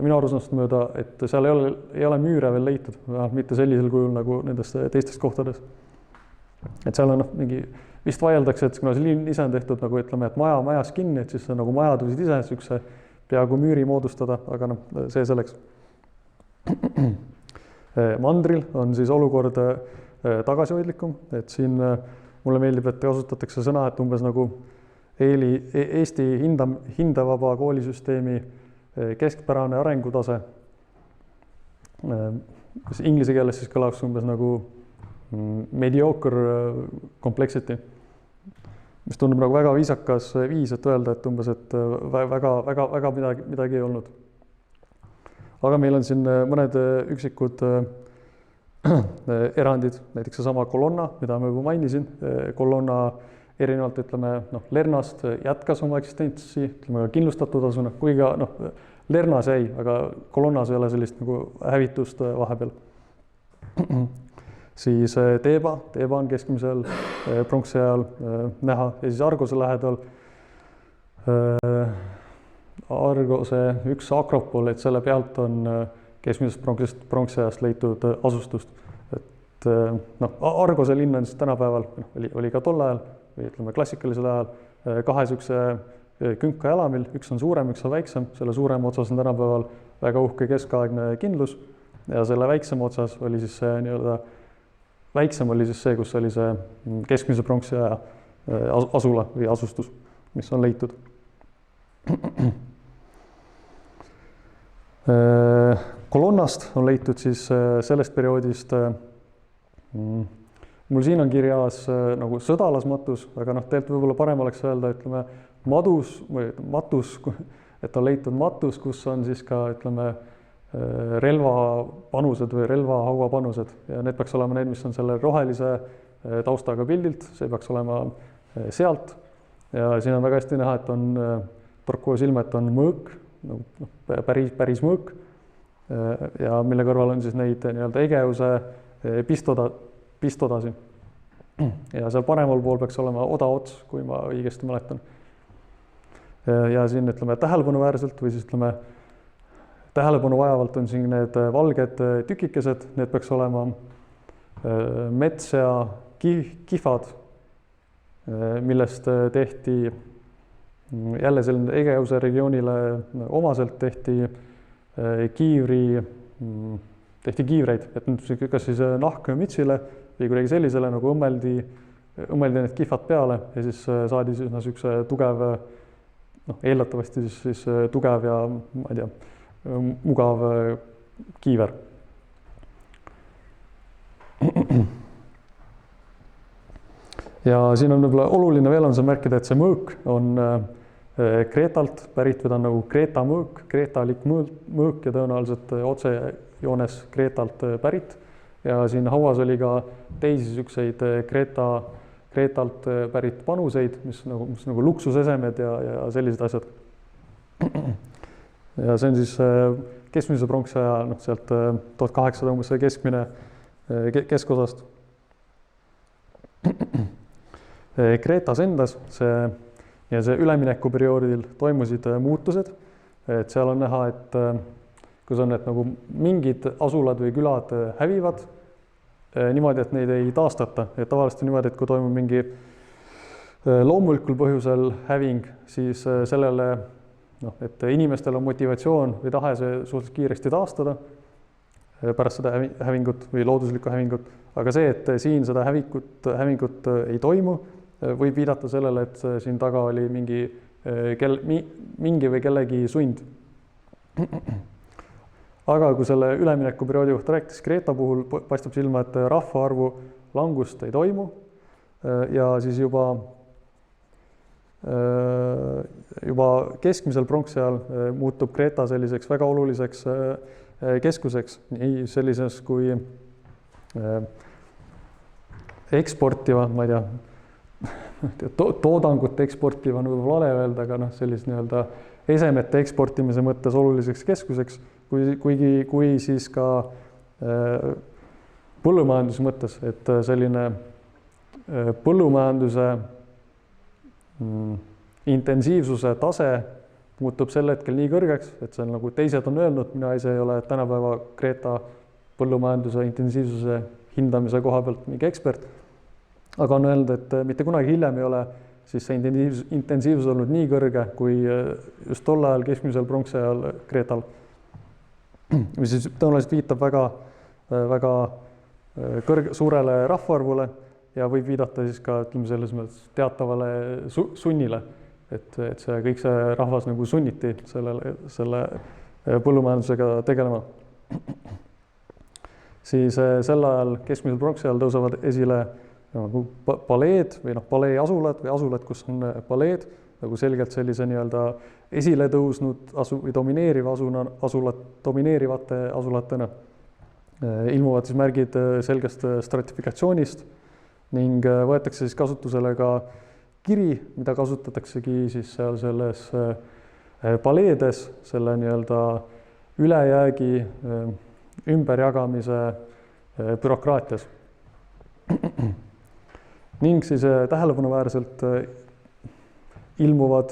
A: minu arusaamist mööda, et seal ei ole müüre veel leitud, mitte sellisel kujul nagu nendes teistes kohtades. Et seal on mingi, vist vaieldakse, et kuna see linn ise on tehtud nagu ütleme, et majas kinni, et siis nagu majad võisid ise niisuguse peaaegu müüri moodustada, aga see selleks. Mandril on siis olukord tagasihoidlikum, et siin mulle meeldib, et kasutatakse sõna, et umbes nagu Eesti hindavaba koolisüsteemi keskpärane arengutase. Inglise keeles siis kõlaks umbes nagu mediocre complexity, mis tundub nagu väga viisakas viis, et öelda, et umbes, et väga midagi ei olnud. Aga meil on siin mõned üksikud erandid, näiteks seesama kolonna, mida ma juba mainisin. Kolonna erinevalt, ütleme, Lernast jätkas oma eksistentsi, ütleme, kindlustatud asuna, kuigi Lernas jäi, aga kolonnas ei ole sellist nagu hävitust vahepeal. Siis Teeba on keskmisel pronksi ajal näha ja siis Argose lähedal Argose üks akropol, et selle pealt on keskmisest pronksi ajast leitud asustust. Et Argose linn on siis tänapäeval, oli ka tol ajal või ütleme klassikalisel ajal kahe niisuguse künka jalamil, üks on suurem, üks on väiksem, selle suurem otsas on tänapäeval väga uhke keskaegne kindlus ja selle väiksem otsas oli siis see nii-öelda väiksem oli siis see, kus oli see keskmise pronksi aja asula või asustus, mis on leitud. Kolonnast on leitud siis sellest perioodist, mul siin on kirjas nagu sõdalasmatus, aga tegelikult võib-olla parem oleks öelda, ütleme, matus, et on leitud matus, kus on siis ka, ütleme, relvapanused või relvahauapanused ja need peaks olema need, mis on selle rohelise taustaga pildilt, see peaks olema sealt ja siin on väga hästi näha, et on torkuva silma, et on mõõk, päris mõõk ja mille kõrval on siis neid nii-öelda Egeuse pistodasi. Ja seal paremal pool peaks olema oda ots, kui ma õigesti mäletan. Ja siin ütleme tähelepanuväärselt või siis ütleme tähelepanu vajavalt on siin need valged tükikesed, need peaks olema metssea kihvad, millest tehti jälle selline Egeuse regioonile omaselt tehti kiivreid, et kas siis nahkmütsile või kuidagi sellisele nagu õmmeldi need kihvad peale ja siis saadi siis niisuguse tugev, eeldatavasti siis tugev ja ma ei tea, mugav kiiver. Ja siin on võib-olla oluline veel on see märkida, et see mõõk on Kreetalt pärit või ta on nagu Kreeta mõõk, kreetalik mõõk ja tõenäoliselt otsejoones Kreetalt pärit. Ja siin hauas oli ka teisi niisuguseid Kreetalt pärit panuseid, mis nagu luksusesemed ja sellised asjad. Ja see on siis keskmise pronksaja, sealt 1800 umbes see keskmine keskosast. Kreetas endas see üleminekuperioodil toimusid muutused, et seal on näha, et kus on, et nagu mingid asulad või külad hävivad niimoodi, et neid ei taastata. Et tavaliselt on niimoodi, et kui toimub mingi loomulikul põhjusel häving, siis sellele, et inimestel on motivatsioon või tahe see suhteliselt kiiresti taastada pärast seda hävingut või looduslikku hävingut. Aga see, et siin seda hävingut ei toimu, võib viidata sellele, et siin taga oli mingi või kellegi sund. Aga kui selle üleminekuperioodi kohta rääkides Kreeta puhul paistab silma, et rahvaarvu langust ei toimu ja siis juba keskmisel pronksiajal muutub Kreeta selliseks väga oluliseks keskuseks, nii sellises kui eksportiva, ma ei tea, toodangut eksportiva, võib-olla vale öelda, aga sellist nii-öelda esemete eksportimise mõttes oluliseks keskuseks, kui siis ka põllumajanduse mõttes, et selline põllumajanduse intensiivsuse tase muutub sel hetkel nii kõrgeks, et see on nagu teised on öelnud, mina ise ei ole tänapäeva Kreeta põllumajanduse intensiivsuse hindamise koha pealt mingi ekspert, aga on öelnud, et mitte kunagi hiljem ei ole siis see intensiivsus olnud nii kõrge kui just tol ajal keskmisel pronksiajal Kreetal. Mis siis tõenäoliselt viitab väga suurele rahvaarvule ja võib viidata siis ka selles mõttes teatavale sunnile, et see kõik see rahvas nagu sunniti selle põllumajandusega tegelema. Siis sel ajal keskmisel pronksiajal tõusevad esile nagu paleed või palee asulad või asulad, kus on paleed nagu selgelt sellise nii-öelda esile tõusnud või domineerivate asulatena. Ilmuvad siis märgid selgest stratifikatsioonist ning võetakse siis kasutusele ka kiri, mida kasutataksegi siis seal selles paleedes selle nii-öelda ülejäägi ümberjagamise bürokraatias. Ning siis tähelepanuväärselt ilmuvad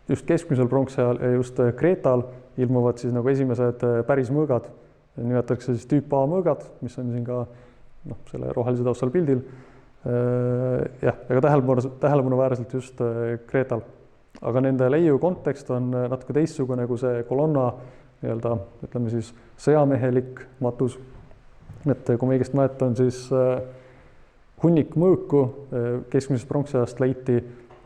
A: just keskmisel pronksiajal ja just Kreetal ilmuvad siis nagu esimesed päris mõõgad, nimetatakse siis tüüp A mõõgad, mis on siin ka selle rohelise taustal pildil. Jah, aga tähelepanuväärselt just Kreetal. Aga nende leiu kontekst on natuke teistsugune kui see kolonna nii-öelda, ütleme siis sõjamehelik matus. Et kui ma õigesti mäletan, siis hunnik mõõku keskmisest pronksiajast leiti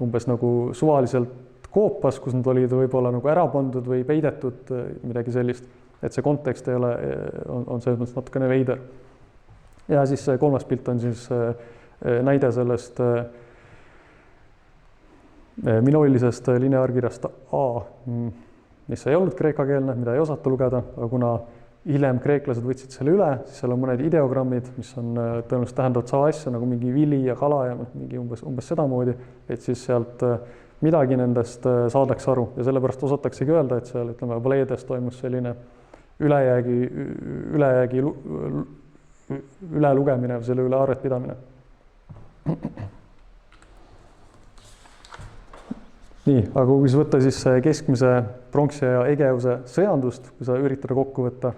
A: umbes nagu suvaliselt koopas, kus nad olid võib-olla nagu ära pandud või peidetud, midagi sellist. Et see kontekst ei ole, on selles mõttes natukene veider. Ja siis kolmas pilt on siis näide sellest minoilisest lineaarkirjast A, mis ei olnud kreekakeelne, mida ei osata lugeda, aga kuna hiljem kreeklased võtsid selle üle, siis seal on mõned ideogrammid, mis on tõenäoliselt tähendavad sama asja nagu mingi vili ja kala ja mingi umbes sedamoodi, et siis sealt midagi nendest saadakse aru ja sellepärast osataksegi öelda, et seal ütleme paleedes toimus selline ülejäägi üle lugemine või selle üle arvet pidamine. Nii, aga kui siis võtta siis keskmise pronksi ja egeuse sõjandust, kui sa üritada kokku võtta,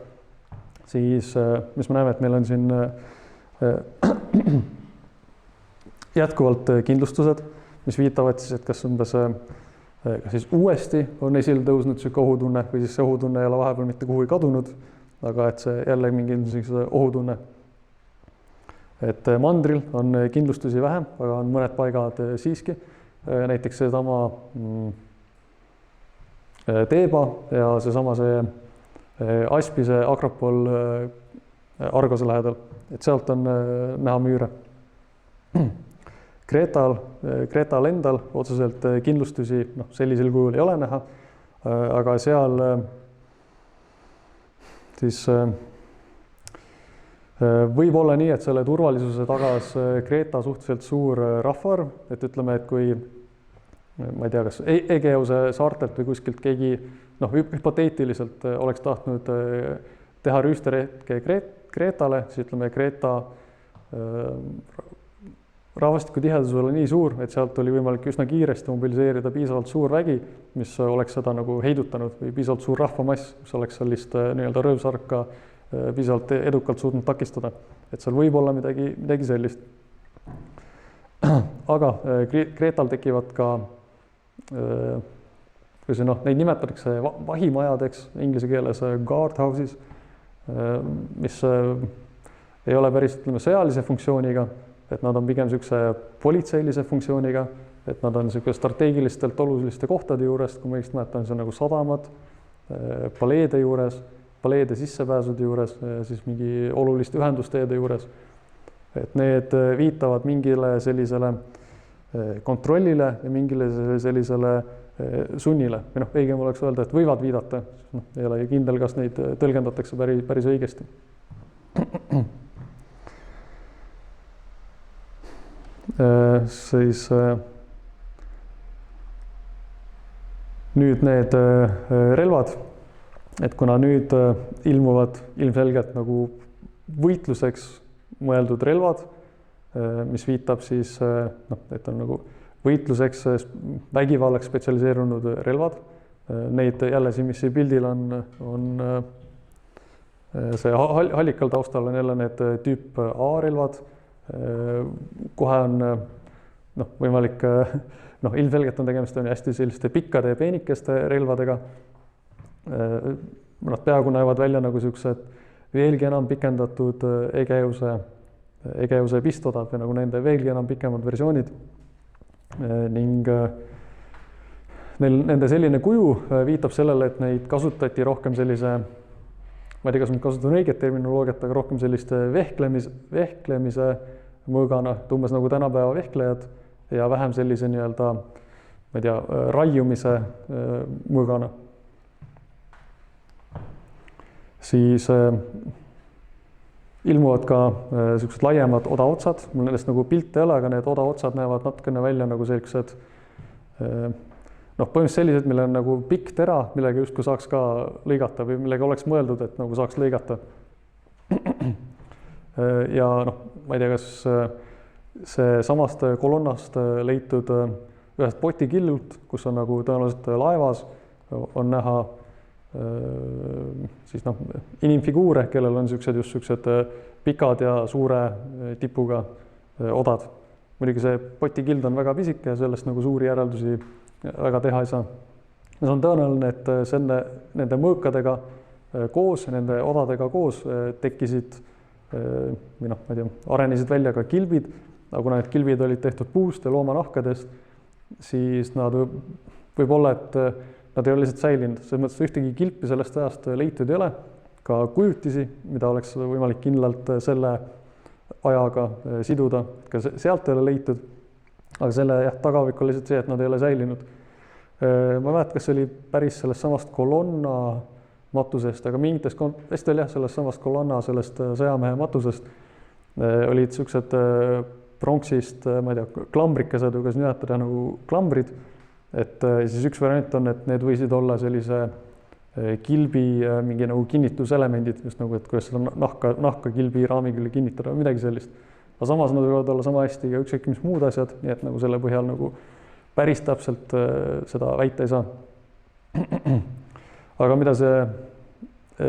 A: siis mis me näeme, et meil on siin jätkuvalt kindlustused, mis viitavad siis, et kas umbes kas siis uuesti on esile tõusnud niisugune ohutunne või siis see ohutunne ei ole vahepeal mitte kuhugi kadunud, aga et see jälle mingi ohutunne. Et mandril on kindlustusi vähem, aga on mõned paigad siiski. Näiteks seesama Teeba ja seesama see Aspise Akropol Argose lähedal, et sealt on näha müüre. Kreetal endal otseselt kindlustusi sellisel kujul ei ole näha, aga seal siis võib olla nii, et selle turvalisuse tagas Kreeta suhteliselt suur rahvaarv, et ütleme, et kui ma ei tea, kas Egeuse saartelt või kuskilt keegi hüpoteetiliselt oleks tahtnud teha rüüsteretke Kreetale, siis ütleme, Kreeta rahvastiku tihedus oli nii suur, et sealt oli võimalik üsna kiiresti mobiliseerida piisavalt suur vägi, mis oleks seda nagu heidutanud või piisavalt suur rahvamass, mis oleks sellist nii-öelda röövsarka piisavalt edukalt suutnud takistada, et seal võib olla midagi sellist. Aga Kreetal tekivad ka, neid nimetatakse vahimajadeks, inglise keeles guardhouses, mis ei ole päris sõjalise funktsiooniga, et nad on pigem niisuguse politseilise funktsiooniga, et nad on niisugune strateegilistelt oluliste kohtade juures, kui ma õigesti mäletan, see on nagu sadamad, paleede juures, paleede sissepääsude juures, siis mingi oluliste ühendusteede juures. Et need viitavad mingile sellisele kontrollile ja mingile sellisele sunnile. Või õigem oleks öelda, et võivad viidata. Ei ole kindel, kas neid tõlgendatakse päris õigesti. Siis nüüd need relvad, et kuna nüüd ilmuvad ilmselgelt nagu võitluseks mõeldud relvad, mis viitab siis, et on nagu võitluseks vägivallaks spetsialiseerunud relvad. Neid jälle siin, mis siin pildil on see hallikal taustal on jälle need tüüp A relvad. Kohe on võimalik, ilmselgelt on tegemist hästi selliste pikkade ja peenikeste relvadega. Nad peaaegu näevad välja nagu sellised veelgi enam pikendatud Egeuse pistodad või nagu nende veelgi enam pikemad versioonid. Ning nende selline kuju viitab sellele, et neid kasutati rohkem sellise, ma ei tea, kas nüüd kasutan õiget terminoloogiat, aga rohkem selliste vehklemise mõõgana, umbes nagu tänapäeva vehklejad ja vähem sellise nii-öelda, ma ei tea, raiumise mõõgana. Siis ilmuvad ka sellised laiemad odaotsad, mul nendest nagu pilte ei ole, aga need odaotsad näevad natukene välja nagu sellised, põhimõtteliselt sellised, millel on nagu pikk tera, millega justkui saaks ka lõigata või millega oleks mõeldud, et nagu saaks lõigata. Ja ma ei tea, kas see samast kolonnast leitud ühest potikillult, kus on nagu tõenäoliselt laevas, on näha siis inimfiguure, kellel on sellised pikad ja suure tipuga odad. Muidugi see potikild on väga pisike ja sellest nagu suuri järeldusi väga teha ei saa. See on tõenäoline, et nende mõõkadega koos, nende odadega koos tekkisid või ma ei tea, arenesid välja ka kilbid, aga kuna need kilbid olid tehtud puust ja loomanahkadest, siis nad võib olla, et nad ei ole lihtsalt säilinud, selles mõttes ühtegi kilpi sellest ajast leitud ei ole, ka kujutisi, mida oleks võimalik kindlalt selle ajaga siduda, ka sealt ei ole leitud, aga selle tagavik on lihtsalt see, et nad ei ole säilinud. Ma mäletan, kas see oli päris sellest samast kolonna matusest, aga mingites hästi oli sellest samast kolonna, sellest sõjamehe matusest olid sellised pronksist, ma ei tea, klambrikesed, kuidas nimetada nagu klambrid. Et siis üks variant on, et need võisid olla sellise kilbi mingi nagu kinnituselemendid, just nagu, et kuidas seda nahka kilbi raami küll kinnitada või midagi sellist. Aga samas nad võivad olla sama hästi ka ükskõik mis muud asjad, nii et nagu selle põhjal nagu päris täpselt seda väita ei saa. Aga mida see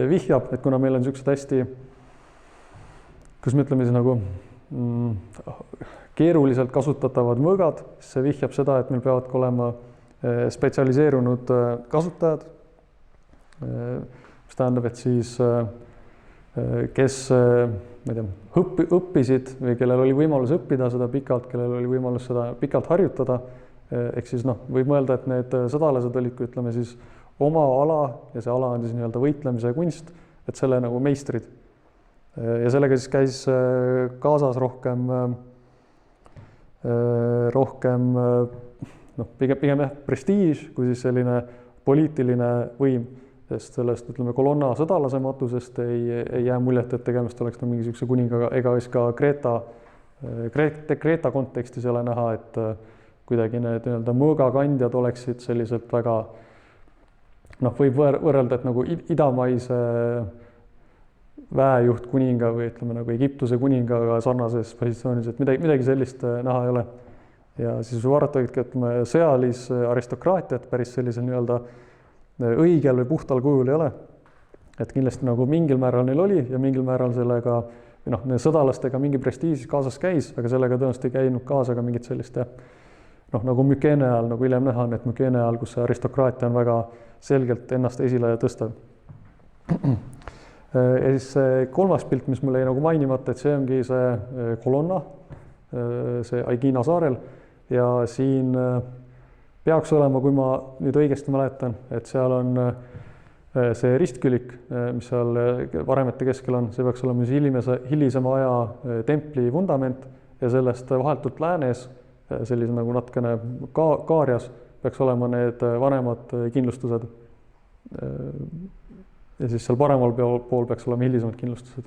A: vihjab, et kuna meil on niisugused hästi, kus me ütleme siis nagu keeruliselt kasutatavad mõõgad, siis see vihjab seda, et meil peavad olema spetsialiseerunud kasutajad, mis tähendab, et siis kes ma ei tea, õppisid või kellel oli võimalus õppida seda pikalt, kellel oli võimalus seda pikalt harjutada, ehk siis võib mõelda, et need sõdalased olid, kui ütleme siis oma ala ja see ala on siis nii-öelda võitlemise kunst, et selle nagu meistrid. Ja sellega siis käis kaasas rohkem pigem jah, prestiiž kui siis selline poliitiline võim, sest sellest ütleme kolonna sõdalase matusest ei jää muljet, et tegemist oleks mingisuguse kuningaga ega siis ka Kreeta kontekstis ei ole näha, et kuidagi need nii-öelda mõõgakandjad oleksid selliselt väga võib võrrelda, et nagu idamaise väejuht kuninga või ütleme nagu Egiptuse kuningaga sarnases positsioonis, et midagi sellist näha ei ole. Ja siis vaadata, ütleme, sõjalis aristokraatiat päris sellisel nii-öelda õigel või puhtal kujul ei ole. Et kindlasti nagu mingil määral neil oli ja mingil määral sellega, või sõdalastega mingi prestiiž kaasas käis, aga sellega tõenäoliselt ei käinud kaasa ka mingit sellist nagu Mükene ajal, nagu hiljem näha on, et Mükene ajal, kus see aristokraatia on väga selgelt ennast esile tõstav. Ja siis see kolmas pilt, mis mul jäi nagu mainimata, et see ongi see kolonna, see Aegina saarel ja siin peaks olema, kui ma nüüd õigesti mäletan, et seal on see ristkülik, mis seal varemete keskel on, see peaks olema hilisema aja templi vundament ja sellest vahetult läänes, sellise nagu natkene kaarjas, peaks olema need vanemad kindlustused. Ja siis seal paremal pool peaks olema hilisemad kindlustused.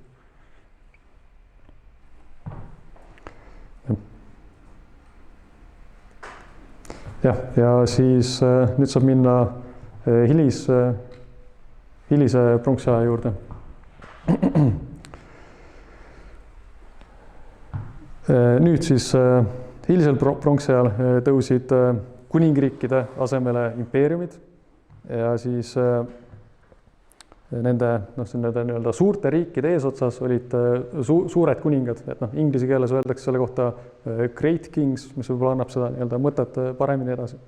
A: Ja siis nüüd saab minna hilise pronksiaja juurde. Nüüd siis hilisel pronksiajal tõusid kuningriikide asemele impeeriumid ja siis nende nii-öelda suurte riikide eesotsas olid suured kuningad, et inglise keeles öeldakse selle kohta great kings, mis võib-olla annab seda nii-öelda mõtet paremini edasi.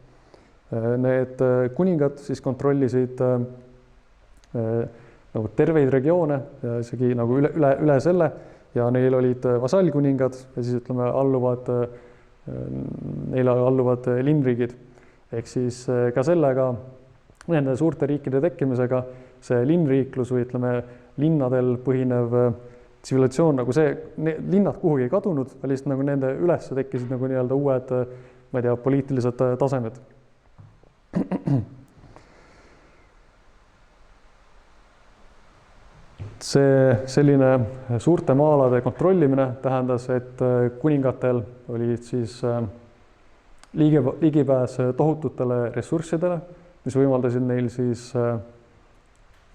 A: Need kuningad siis kontrollisid nagu terveid regioone ja isegi nagu üle selle ja neil olid vasallkuningad ja siis ütleme neile alluvad linnriigid. Ehk siis ka sellega nende suurte riikide tekkimisega see linnriiklus või ütleme linnadel põhinev tsivilisatsioon nagu see, linnad kuhugi ei kadunud, lihtsalt nagu nende üles tekkisid nagu nii-öelda uued, ma ei tea, poliitilised tasemed. See selline suurte maa-alade kontrollimine tähendas, et kuningatel olid siis ligipääs tohututele ressurssidele, mis võimaldasid neil siis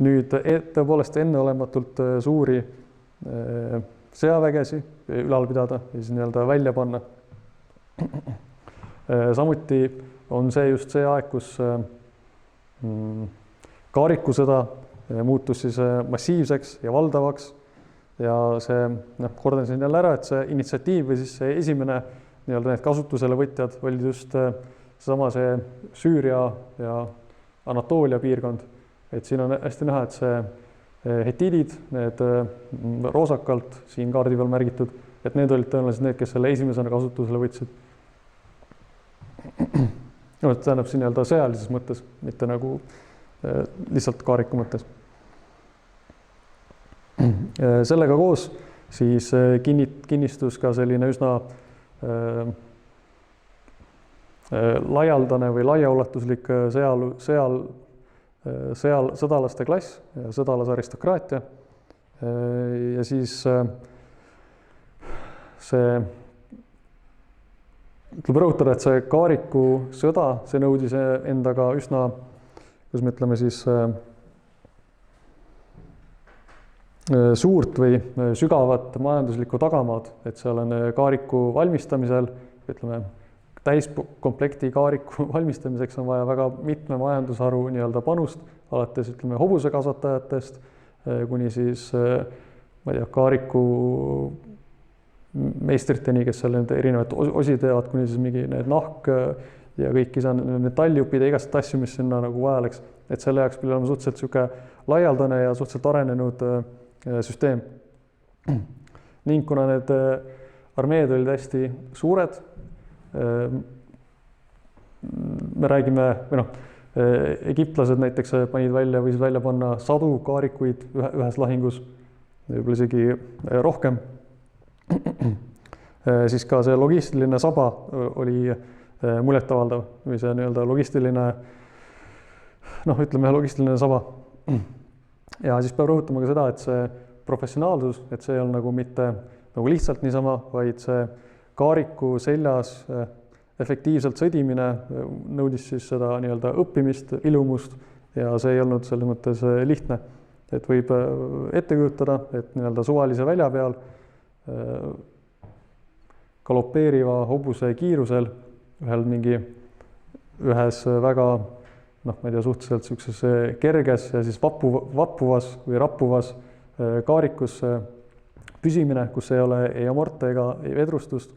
A: nüüd tõepoolest enneolematult suuri sõjavägesi ülal pidada ja siis nii-öelda välja panna. Samuti on see just see aeg, kus kaarikusõda muutus siis massiivseks ja valdavaks ja see, kordan siin jälle ära, et see initsiatiiv või siis see esimene nii-öelda need kasutusele võtjad olid just sama see Süüria ja Anatoolia piirkond. Et siin on hästi näha, et see hetiidid, need roosakalt siin kaardi peal märgitud, et need olid tõenäoliselt need, kes selle esimesena kasutusele võtsid. Tähendab siin nii-öelda sõjalises mõttes, mitte nagu lihtsalt kaariku mõttes. Sellega koos siis kinnistus ka selline üsna laialdane või laiaulatuslik sõdalaste klass ja sõdalasaristokraatia. Ja siis see tuleb rõhutada, et see kaariku sõda, see nõudis endaga üsna, kus me ütleme siis suurt või sügavat majanduslikku tagamaad, et seal on kaariku valmistamisel, ütleme, täiskomplekti kaariku valmistamiseks on vaja väga mitme majandusharu nii-öelda panust, alates ütleme hobusekasvatajatest kuni siis ma ei tea, kaariku meistriteni, kes seal nende erinevaid osi teevad, kuni siis mingi need nahk ja kõik metalljupid ja igast asju, mis sinna nagu vaja läks, et selle jaoks pidi olema suhteliselt sihuke laialdane ja suhteliselt arenenud süsteem. Ning kuna need armeed olid hästi suured, me räägime, või noh, egiptlased näiteks võisid välja panna sadu kaarikuid ühes lahingus, võib-olla isegi rohkem, siis ka see logistiline saba oli muljetavaldav või see nii-öelda logistiline, noh, ütleme logistiline saba. Ja siis peab rõhutama ka seda, et see professionaalsus, et see ei ole nagu mitte nagu lihtsalt niisama, vaid see kaariku seljas efektiivselt sõdimine nõudis siis seda nii-öelda õppimist, ilumust ja see ei olnud selles mõttes lihtne. Et võib ette kujutada, et nii-öelda suvalise välja peal galopeeriva hobuse kiirusel ühes väga, noh, ma ei tea, suhteliselt siukses kerges ja siis vappuvas või rappuvas kaarikus püsimine, kus ei ole ei amorte ega ei vedrustust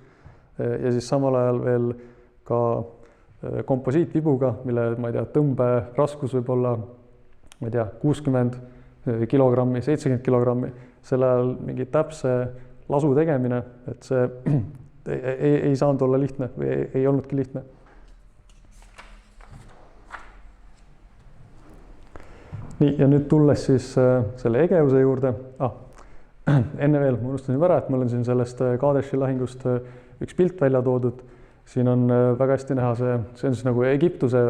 A: ja siis samal ajal veel ka komposiitvibuga, mille, ma ei tea, tõmbe raskus võib olla, ma ei tea, 60 kilogrammi, 70 kilogrammi, selle ajal mingi täpse lasu tegemine, et see ei saanud olla lihtne või ei olnudki lihtne. Nii, ja nüüd tulles siis selle Egeuse juurde, enne veel ma unustasin ära, et mul on siin sellest Kadeshi lahingust üks pilt välja toodud, siin on väga hästi näha see on siis nagu Egiptuse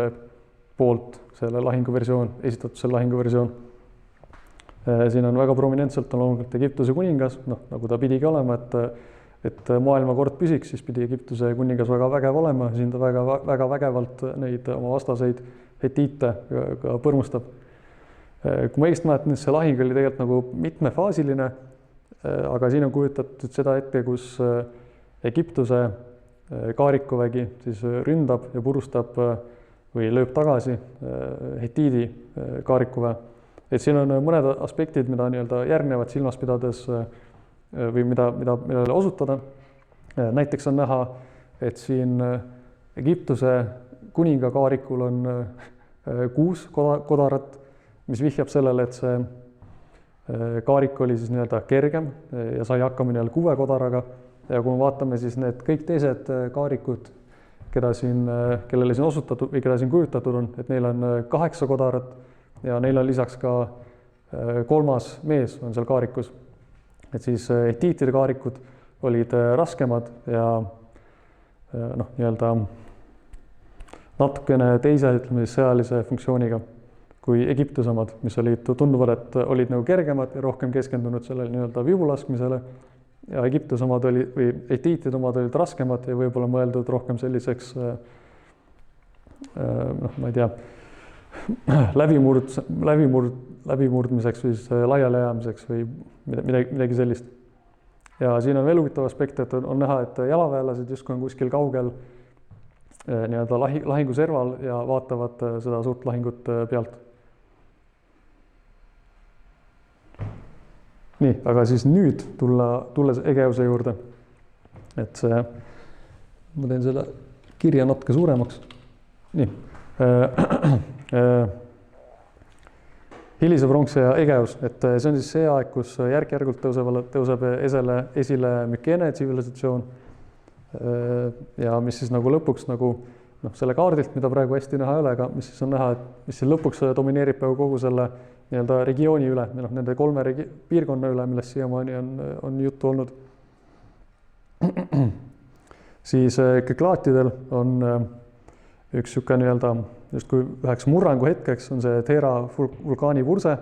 A: poolt selle lahinguversioon, esitatud selle lahinguversioon. Siin on väga prominentselt on loomulikult Egiptuse kuningas, noh, nagu ta pidigi olema, et maailmakord püsiks, siis pidi Egiptuse kuningas väga vägev olema, siin ta väga vägevalt neid oma vastaseid hetiite ka põrmustab. Kui ma õigesti mäletan, see lahing oli tegelikult nagu mitmefaasiline, aga siin on kujutatud seda ette, kus Egiptuse kaarikuvägi siis ründab ja purustab või lööb tagasi hetiidi kaarikuväe. Et siin on mõned aspektid, mida nii-öelda järgnevad silmas pidades või millele osutada. Näiteks on näha, et siin Egiptuse kuninga kaarikul on 6 kodarat, mis vihjab sellele, et see kaarik oli siis nii-öelda kergem ja sai hakkama nii-öelda 6 kodaraga. Ja kui me vaatame siis need kõik teised kaarikud, kellele siin osutatud või keda siin kujutatud on, et neil on 8 kodarat ja neil on lisaks ka 3. mees on seal kaarikus. Et siis hetiitide kaarikud olid raskemad ja noh, nii-öelda natukene teise, ütleme siis sõjalise funktsiooniga kui Egiptuse omad, mis tunduvad, et olid nagu kergemad ja rohkem keskendunud sellele nii-öelda vibulaskmisele ja Egiptuse omad või hetiitide omad olid raskemad ja võib-olla mõeldud rohkem selliseks noh, ma ei tea, läbimurdmiseks või siis laiale jäämiseks või midagi sellist. Ja siin on veel huvitav aspekt, et on näha, et jalaväelased justkui on kuskil kaugel nii-öelda lahingu serval ja vaatavad seda suurt lahingut pealt. Nii, aga siis nüüd tulles Egeuse juurde, et see, ma teen selle kirja natuke suuremaks. Nii, hilise pronksi ja Egeus, et see on siis see aeg, kus järk-järgult tõuseb esile Mükene tsivilisatsioon ja mis siis nagu lõpuks nagu noh, selle kaardilt, mida praegu hästi näha ei ole, aga mis siis on näha, et mis siis lõpuks domineerib kogu selle nii-öelda regiooni üle, noh, nende 3 piirkonna üle, millest siiamaani on juttu olnud. Siis Kyklaatidel on üks niisugune nii-öelda justkui üheks murrangu hetkeks on see Thera vulkaani purse,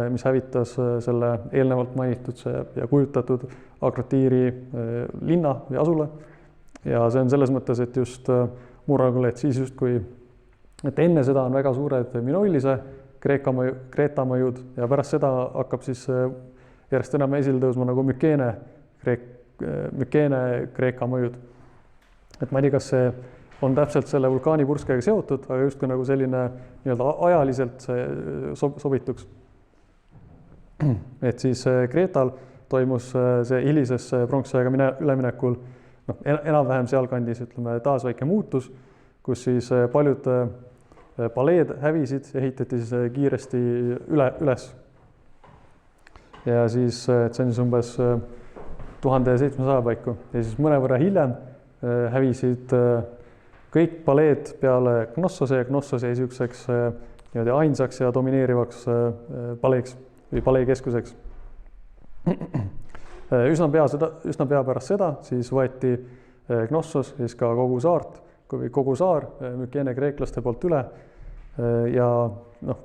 A: mis hävitas selle eelnevalt mainitud ja kujutatud Akratiiri linna või asule. Ja see on selles mõttes, et just murrangule, et siis justkui, et enne seda on väga suured Minoilise Kreeta mõjud ja pärast seda hakkab siis järjest enam esile tõusma nagu Mükeene Kreeka mõjud. Et ma ei tea, kas see on täpselt selle vulkaanipurskega seotud, aga justkui nagu selline nii-öelda ajaliselt see sobituks. Et siis Kreetal toimus see hilisesse pronksiaega üleminekul enam-vähem sealkandis, ütleme, taas väike muutus, kus siis paljud paleed hävisid ja ehitati siis kiiresti üles. Ja siis, et see on siis umbes 1700 paiku ja siis mõnevõrra hiljem hävisid kõik paleed peale Knossose ja Knossos jäi niisuguseks ainsaks ja domineerivaks paleeks või paleekeskuseks. Üsna pea pärast seda siis võeti Knossos ja siis ka kogu saar Mükeene kreeklaste poolt üle ja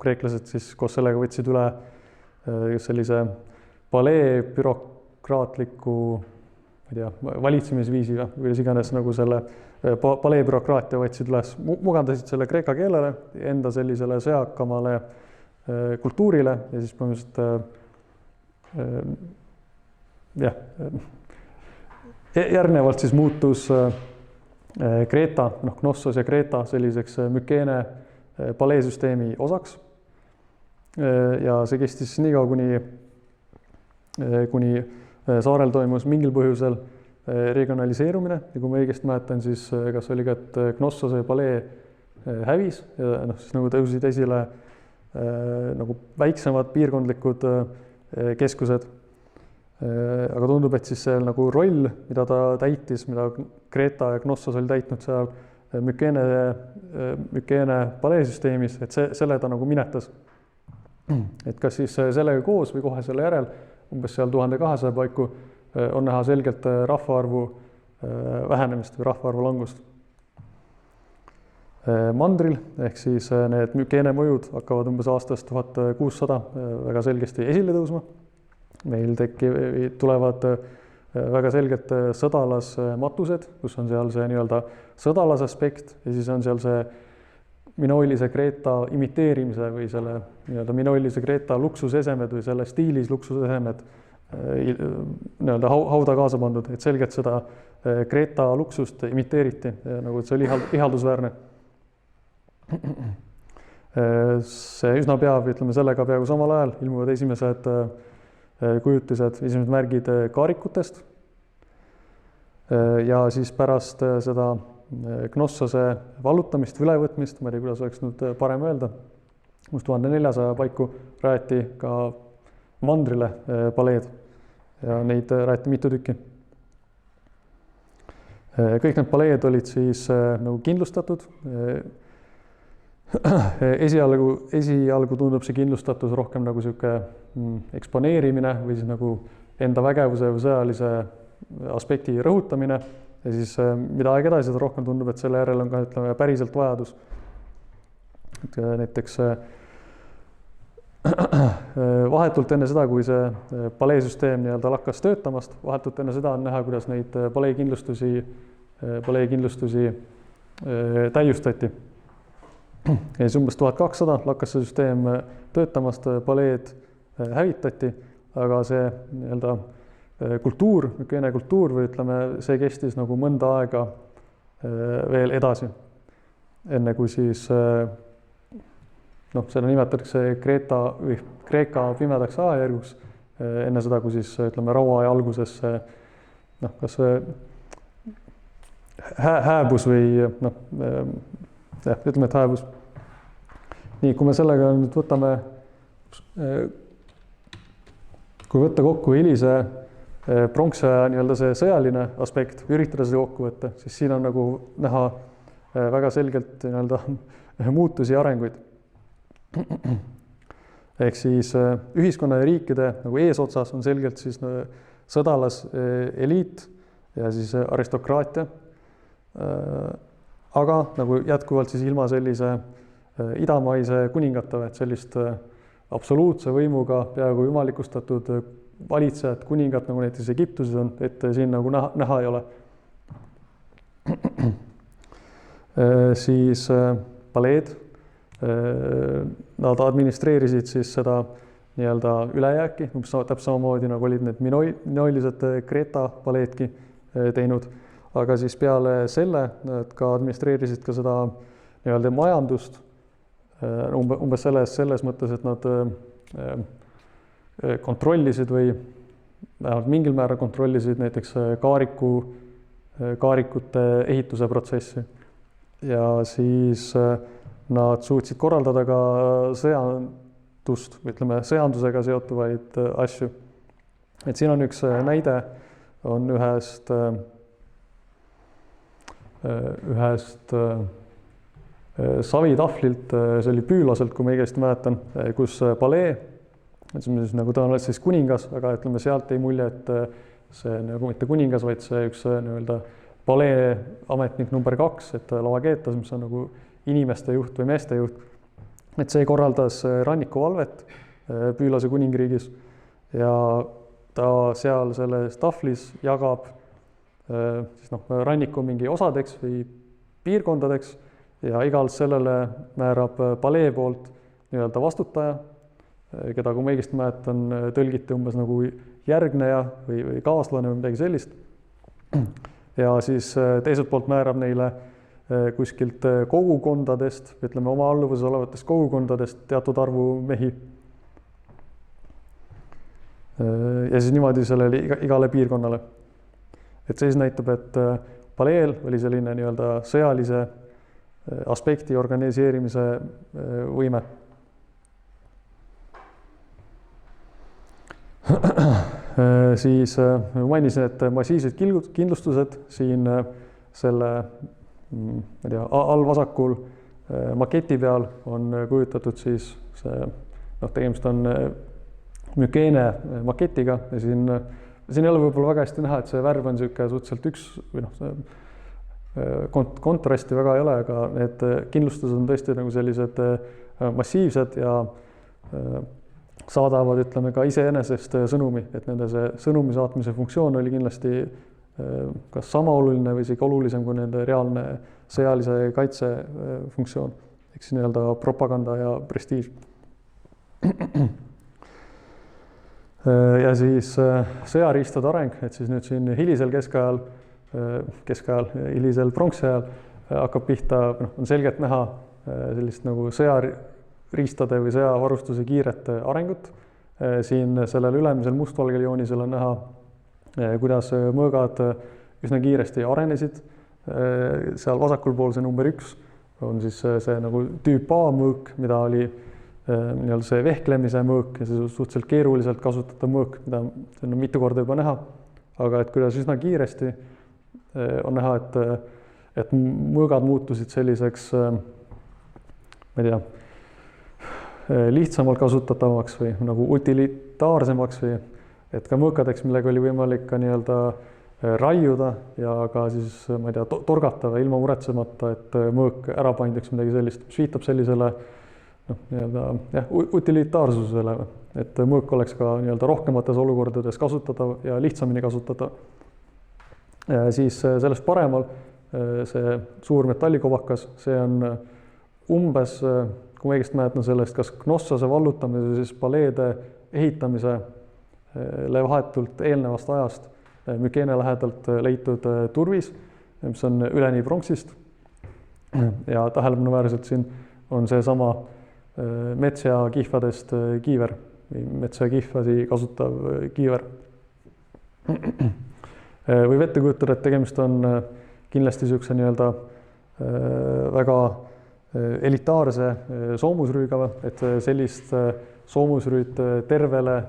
A: kreeklased siis koos sellega võtsid üle sellise palee bürokraatliku valitsemisviisi või iganes nagu selle palee bürokraatia võtsid üles, mugandasid selle kreeka keelele, enda sellisele sõjakamale kultuurile ja siis põhimõtteliselt järgnevalt siis muutus Kreeta, Knossos ja Kreeta selliseks Mükeene paleesüsteemi osaks. Ja see kestis nii kaua, kuni saarel toimus mingil põhjusel regionaliseerumine ja kui ma õigesti mäletan, siis kas oli ka, et Knossose palee hävis ja siis nagu tõusid esile nagu väiksemad piirkondlikud keskused. Aga tundub, et siis see nagu roll, mida ta täitis, mida Kreeta ja Knossos oli täitnud seal Mükeene paleesüsteemis, et selle ta nagu minetas. Et kas siis sellega koos või kohe selle järel umbes seal 1200 paiku on näha selgelt rahvaarvu vähenemist või rahvaarvu langust. Mandril ehk siis need Mükeene mõjud hakkavad umbes aastast 1600 väga selgesti esile tõusma. Meil tulevad väga selgelt sõdalasmatused, kus on seal see nii-öelda sõdalas aspekt ja siis on seal see minoilise Kreeta imiteerimise või selle nii-öelda minoilise Kreeta luksusesemed või selle stiilis luksusesemed nii-öelda hauda kaasa pandud, et selgelt seda Kreeta luksust imiteeriti, nagu see oli ihaldusväärne. See üsna pea, ütleme sellega peaaegu samal ajal ilmuvad esimesed kujutised, esimesed märgid kaarikutest ja siis pärast seda Knossose vallutamist, ülevõtmist, ma ei tea, kuidas oleks nüüd parem öelda, 1400 paiku rajati ka mandrile paleed ja neid rajati mitu tükki. Kõik need paleed olid siis nagu kindlustatud. Esialgu tundub see kindlustatus rohkem nagu sihuke eksponeerimine või siis nagu enda vägevuse või sõjalise aspekti rõhutamine. Ja siis mida aeg edasi, seda rohkem tundub, et selle järel on ka ütleme, päriselt vajadus. Et näiteks vahetult enne seda, kui see paleesüsteem nii-öelda lakkas töötamast, vahetult enne seda on näha, kuidas neid paleekindlustusi täiustati. Ja siis umbes 1200 lakkas see süsteem töötamast, paleed hävitati, aga see nii-öelda kultuur, Mükeene kultuur või ütleme, see kestis nagu mõnda aega veel edasi. Enne kui siis, seda nimetatakse Kreeka pimedaks ajajärguks, enne seda, kui siis ütleme rauaaja alguses kas hääbus või ütleme, et hääbus. Nii, kui me sellega nüüd võtame, kui võtta kokku hilise pronksiaja nii-öelda see sõjaline aspekt, üritada seda kokku võtta, siis siin on nagu näha väga selgelt nii-öelda muutusi ja arenguid. Ehk siis ühiskonna ja riikide nagu eesotsas on selgelt siis sõdalas eliit ja siis aristokraatia. Aga nagu jätkuvalt siis ilma sellise idamaise kuningata, et sellist absoluutse võimuga peaaegu jumalikustatud valitsejad, kuningad, nagu näiteks Egiptuses on, et siin nagu näha ei ole. Siis paleed, nad administreerisid siis seda nii-öelda ülejääki, täpselt samamoodi nagu olid need minoilised Greta paleedki teinud, aga siis peale selle nad ka administreerisid ka seda nii-öelda majandust umbes selles mõttes, et nad kontrollisid või vähemalt mingil määral kontrollisid näiteks kaarikute ehituse protsessi ja siis nad suutsid korraldada ka sõjandust, ütleme sõjandusega seotuvaid asju. Et siin on üks näide, on ühest savitahvlilt, see oli Püülaselt, kui ma õigesti mäletan, kus palee, siis nagu tõenäoliselt siis kuningas, aga ütleme sealt ei mulje, et see nagu mitte kuningas, vaid see üks nii-öelda palee ametnik number 2, et Lavagetas, mis on nagu inimeste juht või meeste juht, et see korraldas rannikuvalvet Püülase kuningriigis ja ta seal selles tahvlis jagab siis ranniku mingi osadeks või piirkondadeks ja igalt sellele määrab palee poolt nii-öelda vastutaja, keda, kui ma õigesti mäletan, tõlgiti umbes nagu järgneja või kaaslane või midagi sellist. Ja siis teiselt poolt määrab neile kuskilt kogukondadest, ütleme oma alluvuses olevatest kogukondadest teatud arvu mehi. Ja siis niimoodi sellele igale piirkonnale. Et see siis näitab, et paleel oli selline nii-öelda sõjalise aspekti organiseerimise võime. Siis mainisin, et massiivsed kindlustused siin selle allvasakul maketi peal on kujutatud siis see, tegemist on Mükeene maketiga ja siin ei ole võib-olla väga hästi näha, et see värv on niisugune suhteliselt või kontrasti väga ei ole, aga need kindlustused on tõesti nagu sellised massiivsed ja saadavad, ütleme, ka iseenesest sõnumi, et nende see sõnumi saatmise funktsioon oli kindlasti kas sama oluline või isegi olulisem kui nende reaalne sõjalise kaitse funktsioon, ehk siis nii-öelda propaganda ja prestiiž. Ja siis sõjariistade areng, et siis nüüd siin hilisel keskajal, hilisel pronksiajal hakkab pihta, on selgelt näha sellist nagu sõjariistade või sõjavarustuse kiiret arengut. Siin sellel ülemisel mustvalgel joonisel on näha, kuidas mõõgad üsna kiiresti arenesid. Seal vasakul pool see number 1 on siis see nagu tüüp A mõõk, mida oli nii-öelda see vehklemise mõõk ja see suhteliselt keeruliselt kasutatav mõõk, mida on mitu korda juba näha, aga et kuidas üsna kiiresti on näha, et mõõgad muutusid selliseks, ma ei tea, lihtsamalt kasutatavaks või nagu utilitaarsemaks või et ka mõõkadeks, millega oli võimalik ka nii-öelda raiuda ja ka siis, ma ei tea, torgata ilma muretsemata, et mõõk ära paindaks midagi sellist, mis viitab sellisele nii-öelda utilitaarsusele, et mõõk oleks ka nii-öelda rohkemates olukordades kasutatav ja lihtsamini kasutatav. Siis sellest paremal see suur metallikobakas, see on umbes, kui ma õigesti mäletan sellest, kas Knossose vallutamise või siis paleede ehitamise vahetult eelnevast ajast Mükeene lähedalt leitud turvis, mis on üleni pronksist ja tähelepanuväärselt siin on see sama mets- ja kihvadest kiiver või mets- ja kihvasi kasutav kiiver. Võib ette kujutada, et tegemist on kindlasti niisuguse nii-öelda väga elitaarse soomusrüüga, et sellist soomusrüüt tervele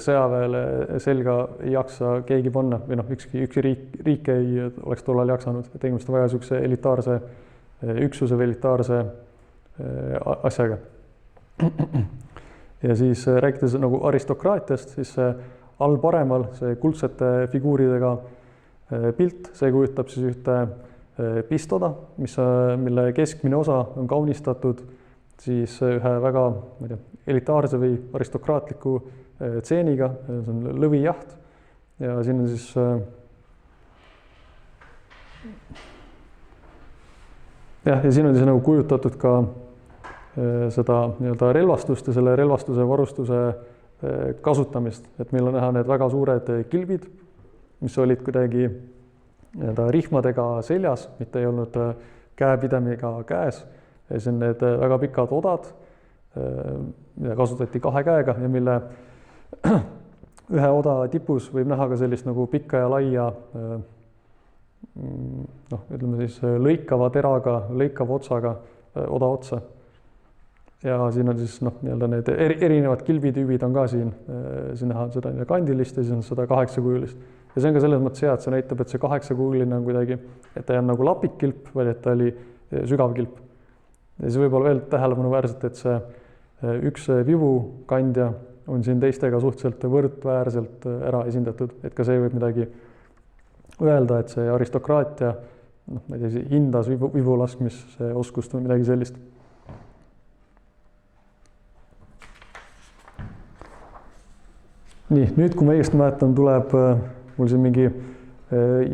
A: sõjaväele selga ei jaksa keegi panna või ükski riik ei oleks tollal jaksanud. Tegemist on väga niisuguse elitaarse üksuse või elitaarse asjaga. Ja siis rääkides nagu aristokraatiast, siis all paremal see kuldsete figuuridega pilt, see kujutab siis ühte pistoda, mille keskmine osa on kaunistatud siis ühe väga elitaarse või aristokraatliku tseeniga, see on lõvijaht ja siin on siis ja siin on siis nagu kujutatud ka seda nii-öelda relvastust ja selle relvastuse varustuse kasutamist, et meil on näha need väga suured kilbid, mis olid kuidagi nii-öelda rihmadega seljas, mitte ei olnud käepidemiga käes. Ja siis on need väga pikad odad, mida kasutati 2 käega ja mille ühe oda tipus võib näha ka sellist nagu pikka ja laia, ütleme siis lõikava teraga, lõikava otsaga oda otsa. Ja siin on siis nii-öelda need erinevad kilbitüübid on ka siin näha seda kandilist ja siis on seda 8-kujulist. Ja see on ka selles mõttes hea, et see näitab, et see 8-kujuline on kuidagi, et ta ei on nagu lapikkilp, vaid et ta oli sügav kilp. Ja siis võib-olla veel tähelepanuväärselt, et see üks vibukandja on siin teistega suhteliselt võrdväärselt ära esindatud, et ka see võib midagi öelda, et see aristokraatia ma ei tea, hindas vibu laskmise oskust või midagi sellist. Nii, nüüd kui ma õigesti mäletan, tuleb mul siin mingi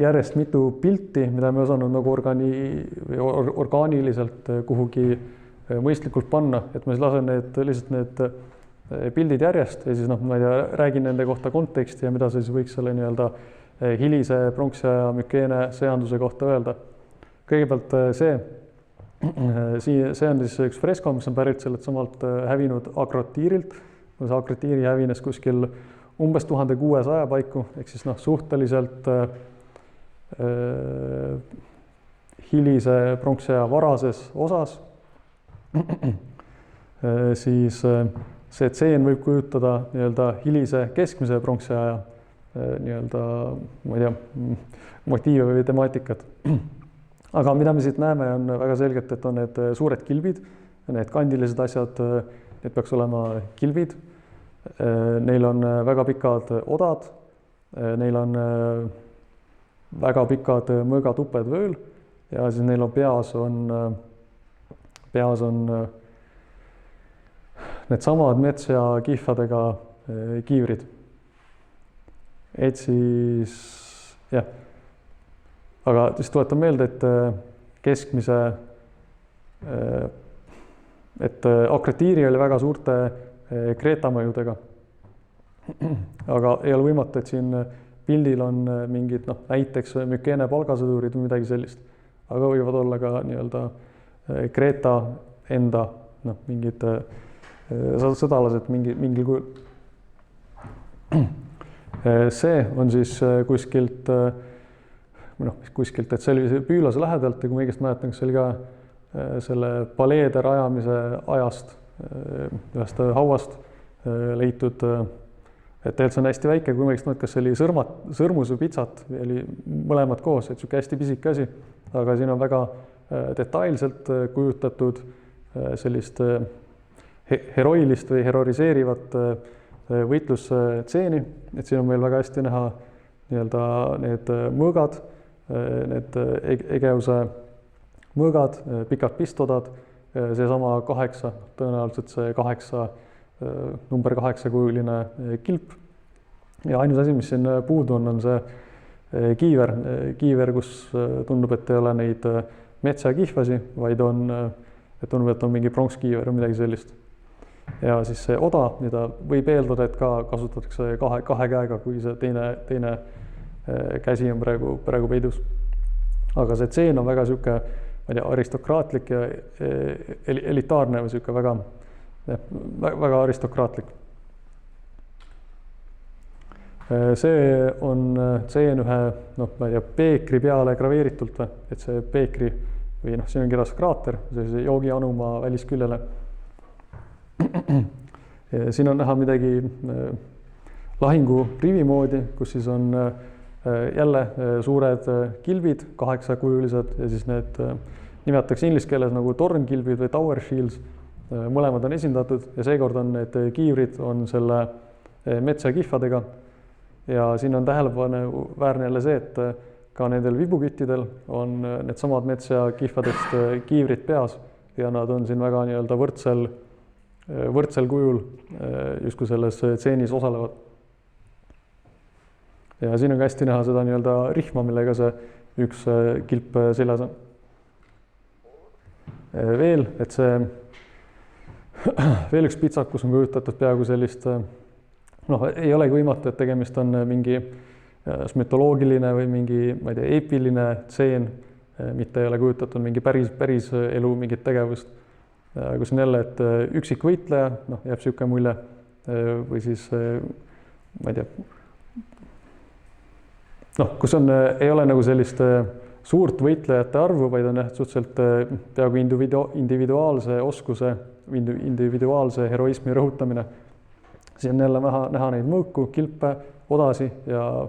A: järjest mitu pilti, mida me osanud nagu orgaaniliselt kuhugi mõistlikult panna, et ma siis lasen lihtsalt need pildid järjest ja siis ma ei tea, räägin nende kohta konteksti ja mida see siis võiks selle nii-öelda hilise pronksiaja mükeene seanduse kohta öelda. Kõigepealt see on siis üks fresko, mis on pärit sellelt samalt hävinud Agrotiirilt. See Agrotiiri hävines kuskil umbes 1600 paiku, ehk siis suhteliselt hilise pronksiaja varases osas. Siis see tseen võib kujutada nii-öelda hilise keskmise pronksiaja nii-öelda, ma ei tea, motiive või temaatikat. Aga mida me siit näeme, on väga selgelt, et on need suured kilbid, need kandilised asjad, need peaks olema kilbid. Neil on väga pikad odad, neil on väga pikad mõõgatuped vööl ja siis neil on peas on needsamad metsja kihvadega kiivrid. Et siis, jah, aga siis tuletan meelde, et keskmise, et Agrotiiri oli väga suurte kreetamõjudega. Aga ei ole võimatu, et siin pildil on mingid, näiteks mükeene palgasõdurid või midagi sellist, aga võivad olla ka nii-öelda Kreeta enda mingid sõdalased mingil kujul. See on siis kuskilt, et see oli Püülase lähedalt ja kui ma õigesti mäletan, kas see oli ka selle paleede rajamise ajast ühest hauast leitud, et tegelikult see on hästi väike, kui ma õigesti mõtlen, kas see oli sõrmus või pitsat või oli mõlemad koos, et sihuke hästi pisike asi, aga siin on väga detailselt kujutatud sellist heroilist või heroriseerivat võitlusstseeni, et siin on meil väga hästi näha nii-öelda need mõõgad, need Egeuse mõõgad, pikad pistodad, seesama 8, tõenäoliselt see 8, number 8-kujuline kilp. Ja ainus asi, mis siin puudu on see kiiver, kus tundub, et ei ole neid metsa-kihvasi, vaid tundub, et on mingi pronkskiiver või midagi sellist. Ja siis see oda, mida võib eeldada, et ka kasutatakse kahe käega, kui see teine käsi on praegu peidus. Aga see tseen on väga sihuke, ma ei tea, aristokraatlik ja elitaarne või sihuke väga aristokraatlik. See on tseen ühe, ma ei tea, peekri peale graveeritult või, et see peekri või siin on kirjas kraater, see joogi anumaa välisküljele. Siin on näha midagi lahingurivi moodi, kus siis on jälle suured kilbid, 8-kujulised ja siis need nimetatakse inglise keeles nagu tornkilbid või tower shields. Mõlemad on esindatud ja seekord on need kiivrid on selle metsa kihvadega. Ja siin on tähelepanuväärne jälle see, et ka nendel vibuküttidel on needsamad metsa kihvadest kiivrid peas ja nad on siin väga nii-öelda võrdsel kujul justkui selles tseenis osalevad. Ja siin on ka hästi näha seda nii-öelda rihma, millega see üks kilp seljas on. Veel, et see veel üks pitsakus on kujutatud peaaegu sellist, noh, ei olegi võimatu, et tegemist on mingi mütoloogiline või mingi, ma ei tea, eepiline tseen, mitte ei ole kujutatud mingi päris elu mingit tegevust, kus on jälle, et üksik võitleja, noh, jääb niisugune mulje, või siis, ma ei tea, noh, kus on, ei ole nagu sellist suurt võitlejate arvu, vaid on suhteliselt peaaegu individuaalse oskuse, individuaalse heroismi rõhutamine. Siin on jälle näha neid mõõku, kilpe, odasi ja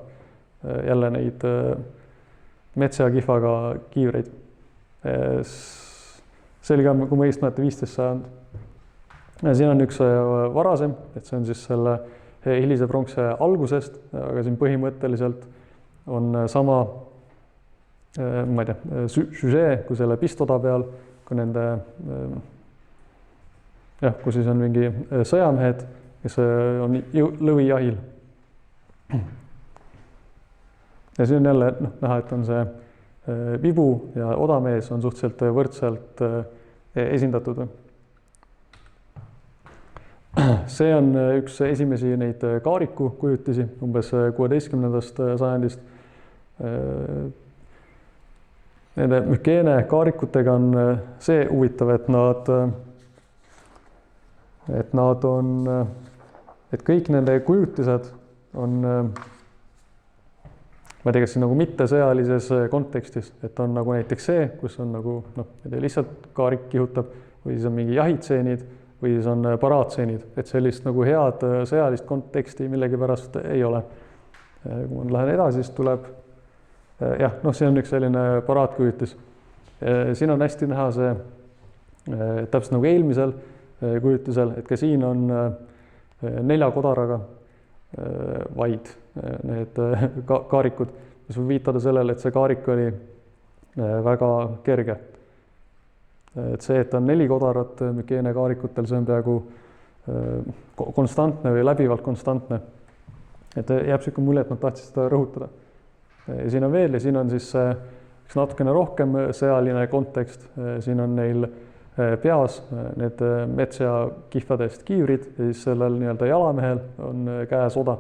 A: jälle neid metsa ja kihvaga kiivreid. See oli ka, kui ma õigesti mäletan, 15 sajand. Siin on üks varasem, et see on siis selle hilise pronkse algusest, aga siin põhimõtteliselt on sama, ma ei tea, süžee kui selle pistoda peal, kui nende, jah, kus siis on mingi sõjamehed, kes on lõvijahil. Ja siin on jälle näha, et on see vibu ja odamees on suhteliselt võrdselt esindatud. See on üks esimesi neid kaariku kujutisi umbes 16. sajandist. Nende Mükeene kaarikutega on see huvitav, et kõik nende kujutised on, ma ei tea, kas siis nagu mittesõjalises kontekstis, et on nagu näiteks see, kus on nagu, noh, ma ei tea, lihtsalt kaarik kihutab või siis on mingi jahitseenid või siis on paraatseenid, et sellist nagu head sõjalist konteksti millegipärast ei ole. Kui ma lähen edasi, siis tuleb, jah, noh, see on üks selline paraatkujutis. Siin on hästi näha see, täpselt nagu eelmisel kujutisel, et ka siin on 4 kodaraga vaid need kaarikud, mis võib viitada sellele, et see kaarik oli väga kerge. Et see, et on 4 kodarat Mükeene kaarikutel, see on peaaegu konstantne või läbivalt konstantne. Et jääb niisugune mulje, et nad tahtsid seda rõhutada. Ja siin on veel ja siin on siis üks natukene rohkem sõjaline kontekst. Siin on neil peas need mets- ja kihvadest kiivrid ja siis sellel nii-öelda jalamehel on käes oda.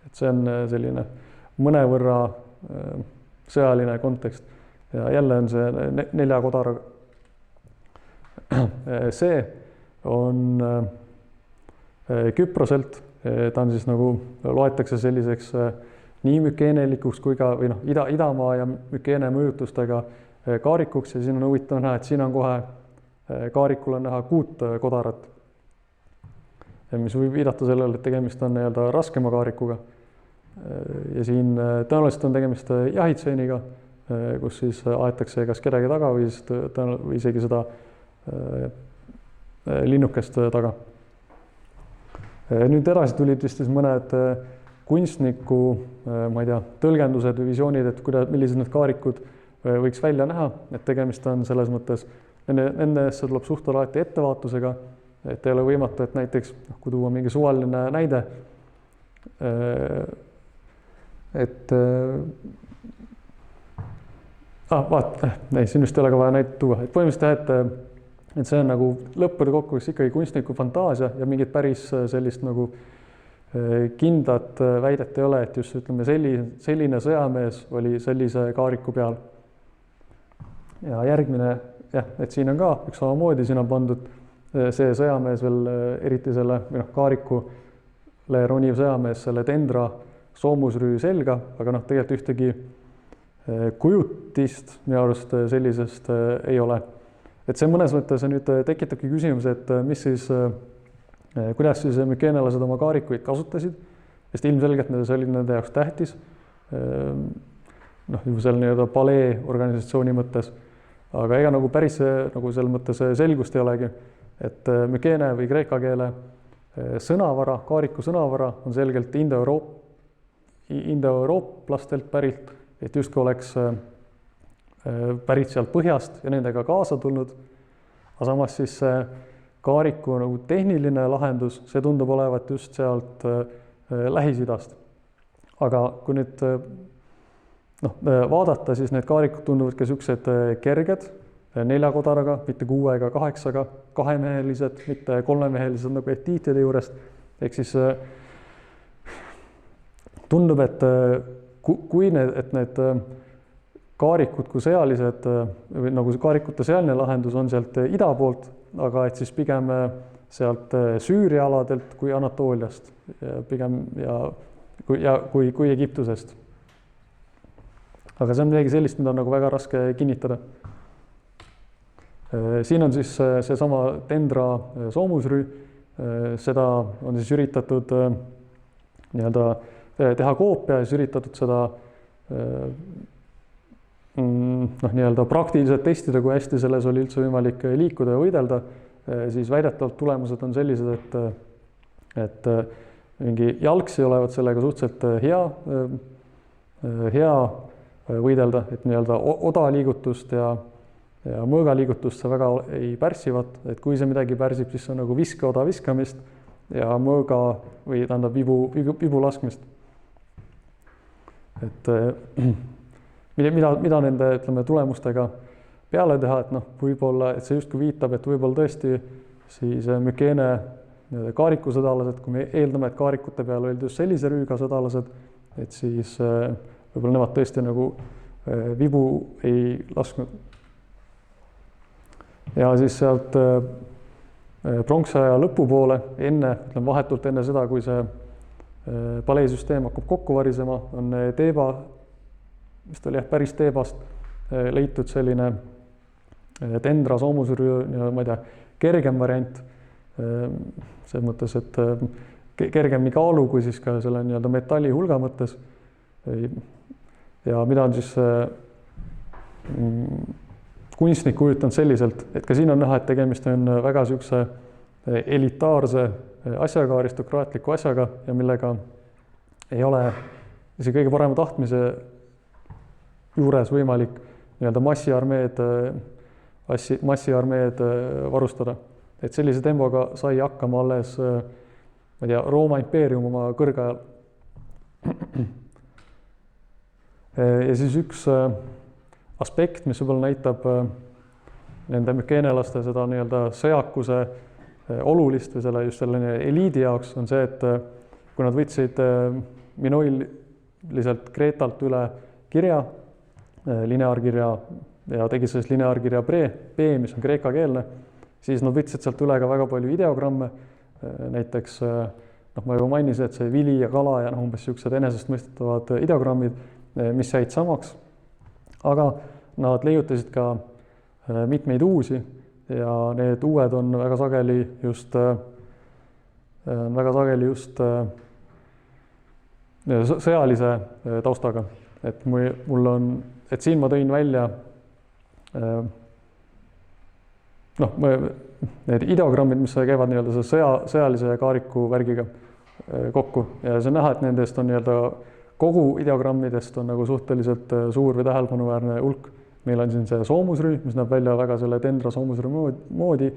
A: Et see on selline mõnevõrra sõjaline kontekst. Ja jälle on see 4 kodaraga. See on Küproselt, ta on siis nagu, loetakse selliseks nii mükeenelikuks kui ka, või noh, Idamaa ja Mükeene mõjutustega kaarikuks ja siin on huvitav näha, et siin on kohe kaarikul on näha 6 kodarat, mis võib viidata sellele, et tegemist on nii-öelda raskema kaarikuga. Ja siin tõenäoliselt on tegemist jahitseeniga, kus siis aetakse kas kedagi taga või isegi seda linnukest taga. Nüüd edasi tulid vist mõned kunstniku, ma ei tea, tõlgendused või visioonid, et millised need kaarikud võiks välja näha, et tegemist on selles mõttes, nendesse tuleb suhtuda alati ettevaatusega, et ei ole võimatu, et näiteks, kui tuua mingi suvaline näide, et siin vist ei ole ka vaja näidet tuua, et põhimõtteliselt et see on nagu lõppude kokkuvõttes ikkagi kunstniku fantaasia ja mingit päris sellist nagu kindlat väidet ei ole, et just ütleme selline sõjamees oli sellise kaariku peal. Ja järgmine, jah, et siin on ka üks samamoodi, siin on pandud see sõjamees veel eriti selle või noh, kaarikule roniv sõjamees selle tendra soomusrüü selga, aga noh, tegelikult ühtegi kujutist minu arust sellisest ei ole. Et see mõnes mõttes nüüd tekitabki küsimus, et mis siis, kuidas siis mükeenelased oma kaarikuid kasutasid, sest ilmselgelt see oli nende jaoks tähtis, noh, juba seal nii-öelda palee organisatsiooni mõttes, aga ega nagu päris nagu selles mõttes selgust ei olegi, et mükeene või kreeka keele sõnavara, kaariku sõnavara on selgelt indoeurooplastelt pärilt, et justkui oleks pärit sealt põhjast ja nendega kaasa tulnud, aga samas siis see kaariku nagu tehniline lahendus, see tundub olevat just sealt Lähis-Idast. Aga kui nüüd vaadata, siis need kaarikud tunduvad ka niisugused kerged, 4 kodaraga, mitte 6 ega 8-ga, 2-mehelised, mitte 3-mehelised nagu etiitide juurest. Ehk siis tundub, et kui need kaarikud kui sõjalised või nagu kaarikute sõjaline lahendus on sealt ida poolt, aga et siis pigem sealt Süüria aladelt kui Anatooliast pigem kui Egiptusest. Aga see on midagi sellist, mida on nagu väga raske kinnitada. Siin on siis seesama Dendra soomusrüü, seda on siis üritatud nii-öelda teha koopia ja siis üritatud seda nii-öelda praktiliselt testida, kui hästi selles oli üldse võimalik liikuda ja võidelda, siis väidetavalt tulemused on sellised, et mingi jalgsi olevat sellega suhteliselt hea võidelda, et nii-öelda odaliigutust ja mõõgaliigutust see väga ei pärsivat, et kui see midagi pärsib, siis see on nagu viskeoda viskamist ja mõõga või tähendab vibu laskmist. Et mida nende, ütleme, tulemustega peale teha, et võib-olla, et see justkui viitab, et võib-olla tõesti siis Mykene kaarikusõdalased, kui me eeldame, et kaarikute peal olid just sellise rüüga sõdalased, et siis võib-olla nemad tõesti nagu vibu ei lasknud. Ja siis sealt pronksaja lõpupoole, ütleme vahetult enne seda, kui see paleesüsteem hakkab kokku varisema, on Teeba, mis ta oli päris Teebast leitud selline Dendra soomusrüü, ma ei tea, kergem variant, selles mõttes, et kergem nii kaalu kui siis ka selle nii-öelda metalli hulga mõttes. Ja mida on siis kunstnik kujutanud selliselt, et ka siin on näha, et tegemist on väga sükse elitaarse asjaga, aristokraatliku asjaga ja millega ei ole isegi kõige parema tahtmise juures võimalik nii-öelda massiarmeed varustada. Et sellise tempoga sai hakkama alles, ma ei tea, Rooma impeerium oma kõrgajal. Ja siis üks aspekt, mis võib-olla näitab nende mükeenelaste seda nii-öelda sõjakuse olulist või just selle eliidi jaoks on see, et kui nad võtsid minoiliselt Kreetalt üle kirja, lineaarkirja ja tegid sellest lineaarkirja B, mis on kreekakeelne, siis nad võtsid sealt üle ka väga palju ideogramme, näiteks ma juba mainisin, et see vili ja kala ja umbes niisugused enesestmõistetavad ideogrammid, mis jäid samaks, aga nad leiutasid ka mitmeid uusi ja need uued on väga sageli just sõjalise taustaga. Et et siin ma tõin välja need ideogrammid, mis käivad nii-öelda sõjalise kaariku värgiga kokku ja see on näha, et nendest on nii-öelda kogu ideogrammidest on nagu suhteliselt suur või tähelepanuväärne hulk. Meil on siin see soomusrüü, mis näeb välja väga selle Dendra soomusrüü moodi,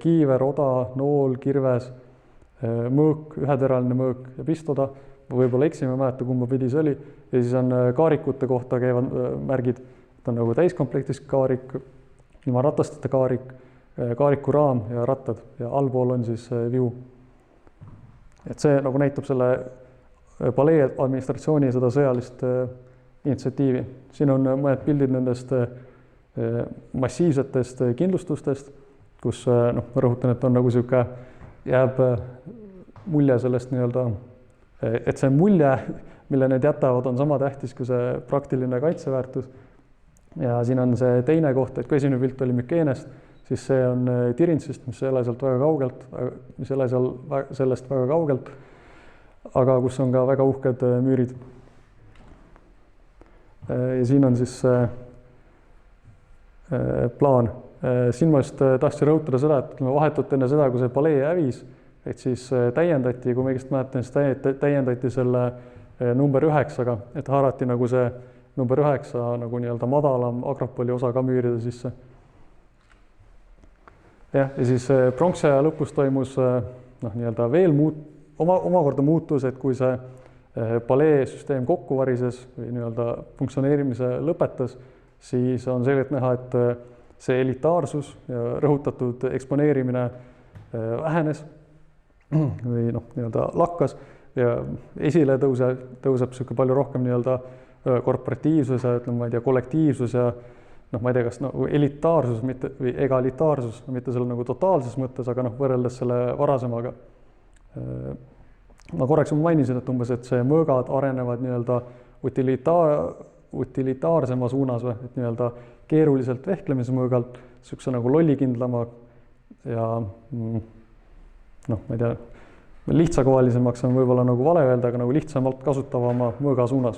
A: kiiver, oda, nool, kirves, mõõk, üheteraline mõõk ja pistoda. Võib-olla eksime, mäleta, kumba pidi see oli. Ja siis on kaarikute kohta käivad märgid, et on nagu täiskomplektis kaarik, ilma ratasteta kaarik, kaarikuraam ja rattad ja allpool on siis viu. Et see nagu näitab selle palee administratsiooni seda sõjalist initsiatiivi. Siin on mõned pildid nendest massiivsetest kindlustustest, kus rõhutan, et on nagu sihuke, jääb mulje sellest nii-öelda, et see mulje, mille need jätavad, on sama tähtis kui see praktiline kaitseväärtus. Ja siin on see teine koht, et kui esimene pilt oli Mykeenest, siis see on Tirintsist, mis ei ole sealt väga kaugelt, mis ei ole sellest väga kaugelt, aga kus on ka väga uhked müürid. Ja siin on siis plaan. Siin ma just tahtsin rõhutada seda, et vahetult enne seda, kui see palee hävis, et siis täiendati, kui ma õigesti mäletan, siis täiendati selle number 9-ga, et haarati nagu see number 9 nagu nii-öelda madalam Akropoli osa ka müüride sisse. Ja siis pronksaja lõpus toimus nii-öelda veel omakorda muutus, et kui see palee süsteem kokku varises või nii-öelda funktsioneerimise lõpetas, siis on selgelt näha, et see elitaarsus ja rõhutatud eksponeerimine vähenes või noh, nii-öelda lakkas ja esile tõuseb sihuke palju rohkem nii-öelda korporatiivsus ja ütleme, ma ei tea, kollektiivsus ja noh, ma ei tea, kas nagu elitaarsus mitte, või egalitaarsus, mitte selle nagu totaalses mõttes, aga noh, võrreldes selle varasemaga. Ma korraks mainisin, et umbes, et see mõõgad arenevad nii-öelda utilitaarsema suunas või, et nii-öelda keeruliselt vehklemise mõõgalt, sihukese nagu lollikindlama ja noh, ma ei tea, lihtsakohalisemaks on võib-olla nagu vale öelda, aga nagu lihtsamalt kasutavama mõõga suunas.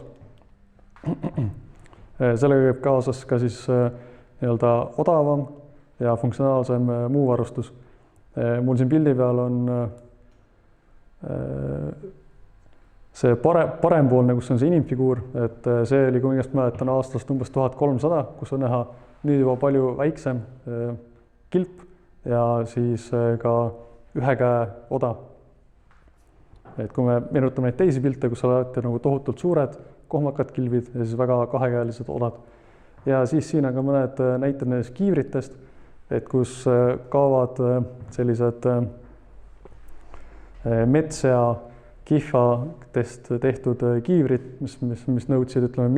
A: Sellega käib kaasas ka siis nii-öelda odavam ja funktsionaalsem muu varustus. Mul siin pildi peal on see parempoolne, kus on see inimfiguur, et see oli, kui õigesti mäletan, aastast umbes 1300, kus on näha nüüd juba palju väiksem kilp ja siis ka ühe käe oda. Et kui me meenutame neid teisi pilte, kus olete nagu tohutult suured kohmakad kilvid ja siis väga kahekäelised odad. Ja siis siin on ka mõned näited nendest kiivritest, et kus kaovad sellised mets- ja kihvadest tehtud kiivrid, mis nõudsid, ütleme,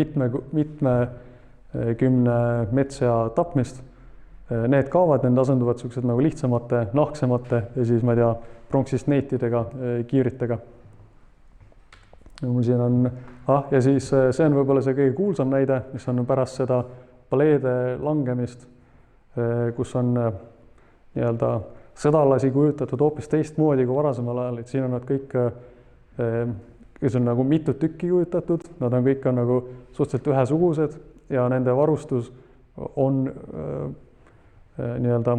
A: mitmekümne metssea tapmist. Need kaovad, need asenduvad sellised nagu lihtsamate, nahksemate ja siis, ma ei tea, pronksist neitidega, kiivritega. Mul siin on, ja siis see on võib-olla see kõige kuulsam näide, mis on pärast seda paleede langemist, kus on nii-öelda sõdalasi kujutatud hoopis teistmoodi kui varasemal ajal, et siin on nad kõik, kes on nagu mitu tükki kujutatud, nad on kõik nagu suhteliselt ühesugused ja nende varustus on nii-öelda,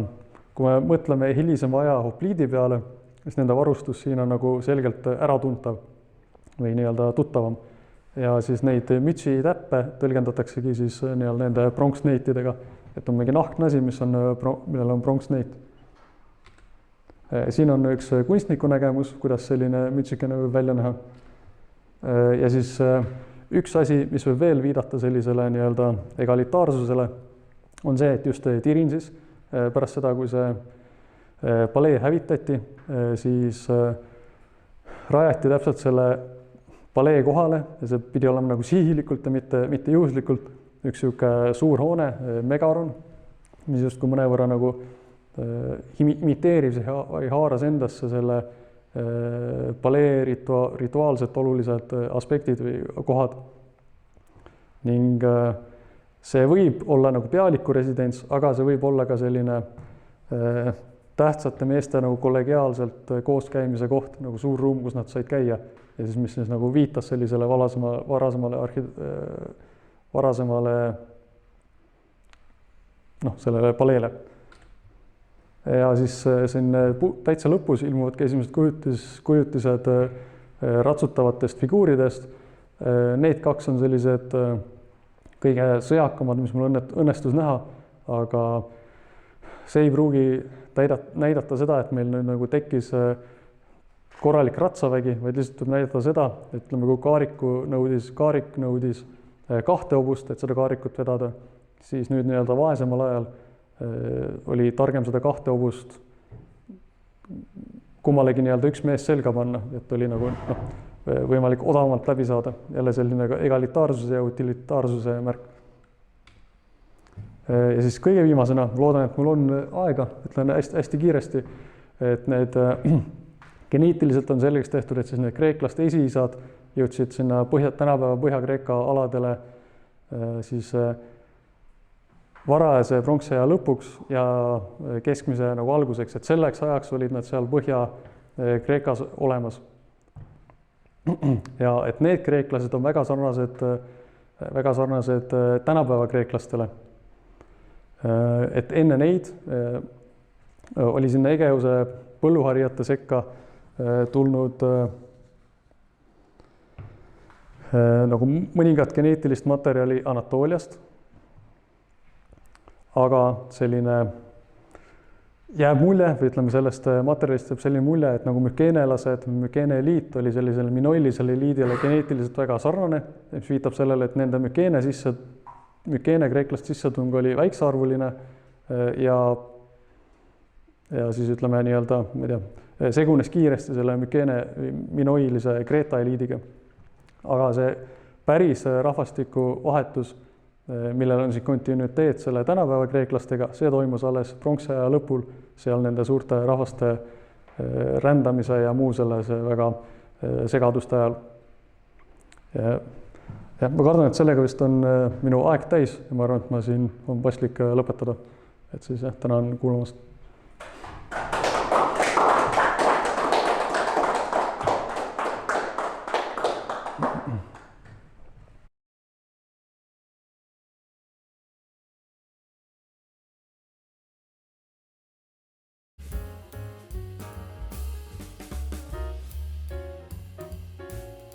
A: kui me mõtleme hilisema aja hopliidi peale, siis nende varustus siin on nagu selgelt äratuntav või nii-öelda tuttavam. Ja siis neid mütsi täppe tõlgendataksegi siis nii-öelda nende pronksneitidega, et on mingi nahknasi, millel on pronksneit. Siin on üks kunstniku nägemus, kuidas selline mütsikene võib välja näha. Ja siis üks asi, mis võib veel viidata sellisele nii-öelda egalitaarsusele, on see, et just Tirinsis pärast seda, kui see palee hävitati, siis rajati täpselt selle palee kohale ja see pidi olema nagu sihilikult ja mitte juhuslikult üks sihuke suur hoone, megaron, mis justkui mõnevõrra nagu imiteeris ja haaras endasse selle palee rituaalselt olulised aspektid või kohad. Ning see võib olla nagu pealiku residents, aga see võib olla ka selline tähtsate meeste nagu kollegiaalselt kooskäimise koht, nagu suur ruum, kus nad said käia ja siis mis nagu viitas sellisele varasemale noh, sellele paleele. Ja siis siin täitsa lõpus ilmuvadki esimesed kujutised ratsutavatest figuuridest. Need kaks on sellised kõige sõjakamad, mis mul õnnestus näha, aga see ei pruugi näidata seda, et meil nüüd nagu tekkis korralik ratsavägi, vaid lihtsalt võib näidata seda, et ütleme, kui kaarik nõudis 2 hobust, et seda kaarikut vedada, siis nüüd nii-öelda vaesemal ajal oli targem seda 2 hobust kummalegi nii-öelda üks mees selga panna, et oli nagu võimalik odavamalt läbi saada. Jälle selline egalitaarsuse ja utilitaarsuse märk. Ja siis kõige viimasena, loodan, et mul on aega, ütlen hästi kiiresti, et need geneetiliselt on selgeks tehtud, et siis need kreeklaste esiisad jõudsid sinna tänapäeva Põhja-Kreeka aladele siis varajase pronksiaja lõpuks ja keskmise nagu alguseks, et selleks ajaks olid nad seal Põhja-Kreekas olemas. Ja et need kreeklased on väga sarnased tänapäeva kreeklastele. Et enne neid oli sinna Egeuse põlluharijate sekka tulnud nagu mõningat geneetilist materjali Anatooliast, aga selline jääb mulje, või ütleme sellest materjalist jääb selline mulje, et nagu mükeenelased, mükeene eliit oli sellisele minoilisele eliidile geneetiliselt väga sarnane, mis viitab sellele, et nende mükeene kreeklaste sissetung oli väiksearvuline ja siis ütleme nii-öelda, ma ei tea, segunes kiiresti selle Mykene minoilise Kreeta eliidiga. Aga see päris rahvastikuvahetus, millel on siis kontinuiteet selle tänapäeva kreeklastega, see toimus alles pronksiaja lõpul, seal nende suurte rahvaste rändamise ja muu sellise väga segaduste ajal. Ja ma kardan, et sellega vist on minu aeg täis ja ma arvan, et ma siin on paslik lõpetada. Et siis tänan kuulamast.